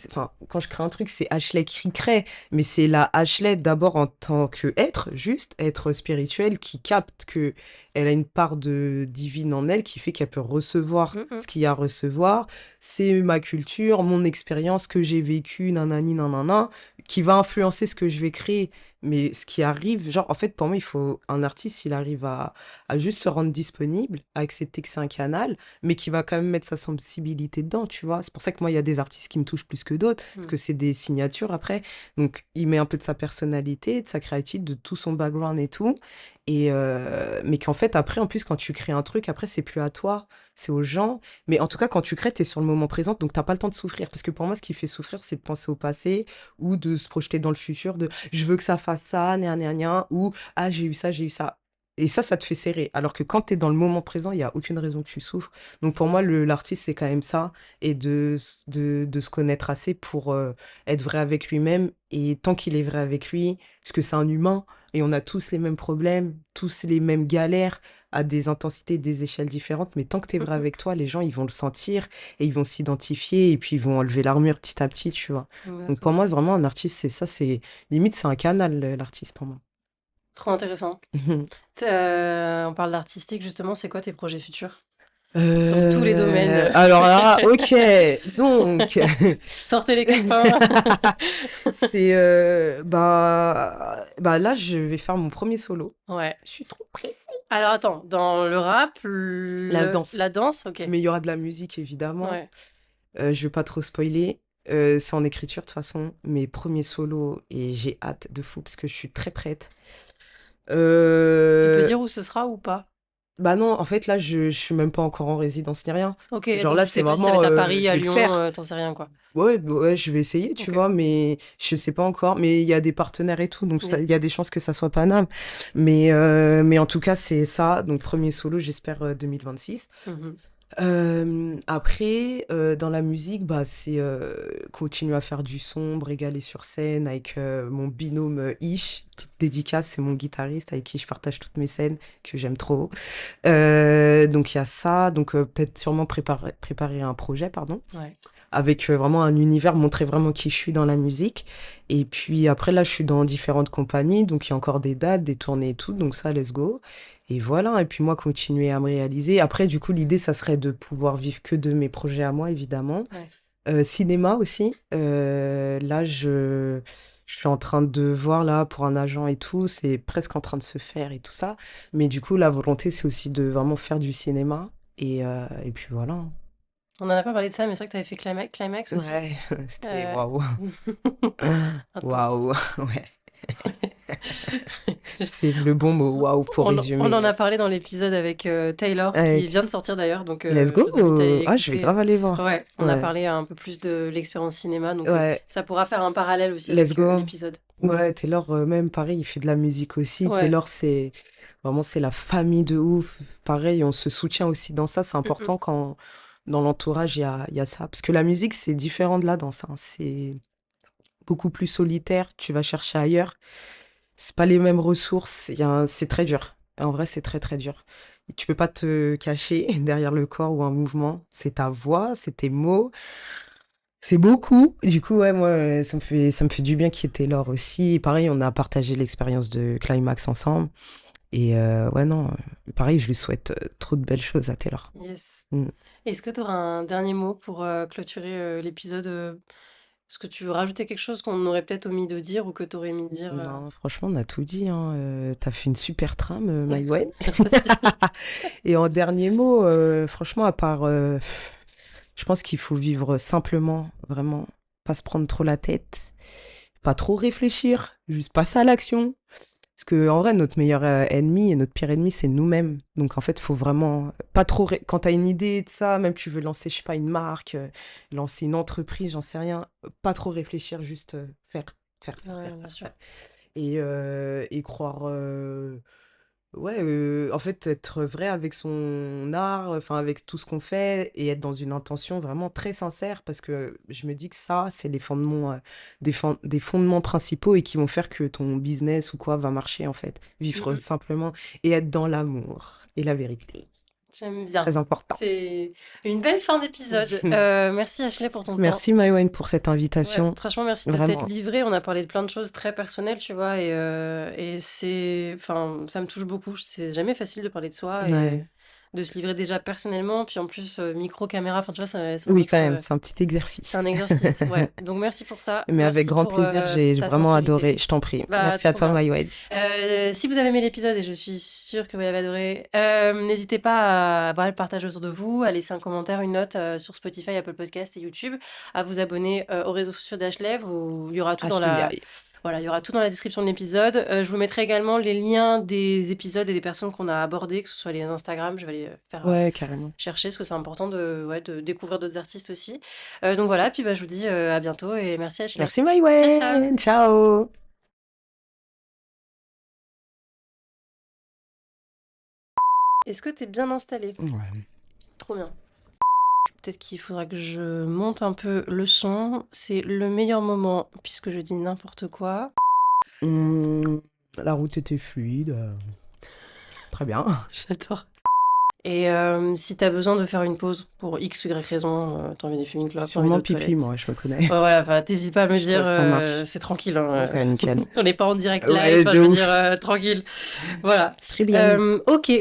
Enfin, quand je crée un truc, c'est Ashley qui crée, mais c'est la Ashley d'abord en tant que être, juste être spirituel, qui capte que elle a une part de divine en elle, qui fait qu'elle peut recevoir Mm, mm. ce qu'il y a à recevoir. C'est ma culture, mon expérience que j'ai vécue, nanani, nanana, qui va influencer ce que je vais créer. Mais ce qui arrive, genre, en fait, pour moi, il faut un artiste, il arrive à juste se rendre disponible, à accepter que c'est un canal mais qui va quand même mettre sa sensibilité dedans, tu vois. C'est pour ça que moi, il y a des artistes qui me touchent plus que d'autres, parce Mm. que c'est des signatures après. Donc, il met un peu de sa personnalité, de sa créativité, de tout son background et tout. Et mais qu'en fait, après, en plus, quand tu crées un truc, après, c'est plus à toi, c'est aux gens. Mais en tout cas, quand tu crées, t'es sur le moment présent, donc t'as pas le temps de souffrir. Parce que pour moi, ce qui fait souffrir, c'est de penser au passé ou de se projeter dans le futur, de je veux que ça fasse ça, gna gna gna, ou ah, j'ai eu ça, j'ai eu ça. Et ça te fait serrer. Alors que quand tu es dans le moment présent, il n'y a aucune raison que tu souffres. Donc pour moi, l'artiste, c'est quand même ça, et de se connaître assez pour être vrai avec lui-même. Et tant qu'il est vrai avec lui, parce que c'est un humain, et on a tous les mêmes problèmes, tous les mêmes galères, à des intensités, des échelles différentes, mais tant que t'es vrai avec toi, les gens, ils vont le sentir et ils vont s'identifier et puis ils vont enlever l'armure petit à petit, tu vois. Donc pour Exactement. moi, vraiment, un artiste, c'est ça, c'est limite, c'est un canal, l'artiste pour moi. Trop intéressant. On parle d'artistique, justement, c'est quoi tes projets futurs? Dans tous les domaines. Alors là, ok, donc, Sortez les copains. c'est, bah là, je vais faire mon premier solo. Ouais. Je suis trop pressée. Alors attends, dans le rap, La danse. la danse, ok. Mais il y aura de la musique, évidemment. Ouais. Je vais pas trop spoiler. C'est en écriture, de toute façon. Mes premiers solos, et j'ai hâte de fou, parce que je suis très prête. Tu peux Euh, dire où ce sera ou pas? Bah non, en fait, là, je suis même pas encore en résidence ni rien. Ok, Genre donc là, tu c'est sais pas si ça va vraiment, être à Paris, je à vais le Lyon, faire. t'en sais rien quoi. Ouais, bah ouais, je vais essayer, tu Ok, vois, mais je sais pas encore. Mais il y a des partenaires et tout, donc il y yes. a des chances que ça soit Paname. Mais en tout cas, c'est ça. Donc, premier solo, j'espère 2026. Mhm. Après, dans la musique, bah, c'est continuer à faire du son, régaler sur scène avec mon binôme Ish. Petite dédicace, c'est mon guitariste avec qui je partage toutes mes scènes, que j'aime trop. Donc il y a ça, donc peut-être sûrement préparer un projet, pardon, Ouais. avec vraiment un univers, montrer vraiment qui je suis dans la musique. Et puis après, là, je suis dans différentes compagnies, donc il y a encore des dates, des tournées et tout, donc ça, let's go. Et voilà, et puis moi, continuer à me réaliser. Après, du coup, l'idée, ça serait de pouvoir vivre que de mes projets à moi, évidemment. Ouais. Cinéma aussi. Là, je suis en train de voir là pour un agent et tout. C'est presque en train de se faire et tout ça. Mais du coup, la volonté, c'est aussi de vraiment faire du cinéma. Et puis voilà. On en a pas parlé de ça, mais c'est vrai que t'avais fait Climax aussi. Ouais, c'était Euh, waouh. Intense. Waouh. Ouais. C'est le bon mot, waouh, pour On en résumer. a parlé dans l'épisode avec Taylor, qui Avec vient de sortir d'ailleurs, donc Let's je vous invite à aller go. Ah, je vais l'écouter. grave aller voir. Ouais, on a Ouais. parlé un peu plus de l'expérience cinéma, donc Ouais. ça pourra faire un parallèle aussi Let's avec go. l'épisode. Ouais, Taylor, même pareil, il fait de la musique aussi. Ouais. Taylor, c'est vraiment, c'est la famille de ouf. Pareil, on se soutient aussi dans ça. C'est Mm, mm. important quand dans l'entourage, il y a ça. Parce que la musique, c'est différent de la danse, hein. C'est beaucoup plus solitaire. Tu vas chercher ailleurs. C'est pas les mêmes ressources. C'est très dur. En vrai, c'est très, très dur. Et tu peux pas te cacher derrière le corps ou un mouvement. C'est ta voix, c'est tes mots. C'est beaucoup. Du coup, ouais, moi, ça me fait du bien qu'il y ait Taylor aussi. Et pareil, on a partagé l'expérience de Climax ensemble. Et ouais, non, pareil, je lui souhaite trop de belles choses à Taylor. Yes. Mm. Est-ce que tu auras un dernier mot pour clôturer l'épisode? Est-ce que tu veux rajouter quelque chose qu'on aurait peut-être omis de dire ou que tu aurais aimé dire? Non, franchement, on a tout dit, hein. T'as fait une super trame, My Way. Merci. Et en dernier mot, franchement, à part, je pense qu'il faut vivre simplement, vraiment, pas se prendre trop la tête, pas trop réfléchir, juste passer à l'action. Parce que en vrai, notre meilleur ennemi et notre pire ennemi, c'est nous-mêmes. Donc en fait, faut vraiment pas trop. Quand t'as une idée de ça, même tu veux lancer, je sais pas, une marque, lancer une entreprise, j'en sais rien, pas trop réfléchir, juste faire, faire, faire, Ouais, faire, bien faire, sûr. faire. Et croire. Ouais, en fait, être vrai avec son art, enfin avec tout ce qu'on fait et être dans une intention vraiment très sincère parce que je me dis que ça, c'est les fondements, des fondements principaux et qui vont faire que ton business ou quoi va marcher en fait. Mm, Vivre mm. simplement et être dans l'amour et la vérité. J'aime bien. Très important. C'est une belle fin d'épisode. Merci Ashley pour ton temps. Merci Maïwen pour cette Ouais, invitation. franchement, merci de t'être Vraiment. livré. On a parlé de plein de choses très personnelles, tu vois, et enfin, ça me touche beaucoup. C'est jamais facile de parler de soi et Ouais. de se livrer déjà personnellement, puis en plus micro, caméra. Enfin, tu vois, c'est un Oui, quand autre, même, c'est un petit c'est exercice. un exercice. Ouais. Donc merci pour ça. Mais avec Merci grand pour plaisir, j'ai ta vraiment sincérité. adoré. Je t'en prie. Bah, Merci à trop toi, bien. Maïwen. Si vous avez aimé l'épisode, et je suis sûre que vous l'avez adoré, n'hésitez pas à le partager autour de vous, à laisser un commentaire, une note sur Spotify, Apple Podcast et YouTube, à vous abonner aux réseaux sociaux d'Ashlev, où il y aura tout dans Ashley la... Yaï. Voilà, il y aura tout dans la description de l'épisode. Je vous mettrai également les liens des épisodes et des personnes qu'on a abordées, que ce soit les Instagram, je vais aller faire Ouais, carrément. chercher, parce que c'est important ouais, de découvrir d'autres artistes aussi. Donc voilà, puis bah, je vous dis à bientôt et merci Ashley. Merci Ciao, ciao! Maïwen. Ciao. Est-ce que t'es bien installé? Ouais. Trop bien. Peut-être qu'il faudra que je monte un peu le son. C'est le meilleur moment, puisque je dis n'importe quoi. La route était fluide. Très bien. J'adore. Et si t'as besoin de faire une pause pour X ou Y raison, t'as envie de fumer une clope, t'as envie Sûrement d'aller aux pipi, toilettes. moi, je me connais. Ouais, voilà, enfin, t'hésites pas à me dire, Ça marche. c'est tranquille, hein, Ouais, nickel. on n'est pas en direct live, Ouais, enfin, je de veux ouf. dire, tranquille. Voilà. Très bien. Ok,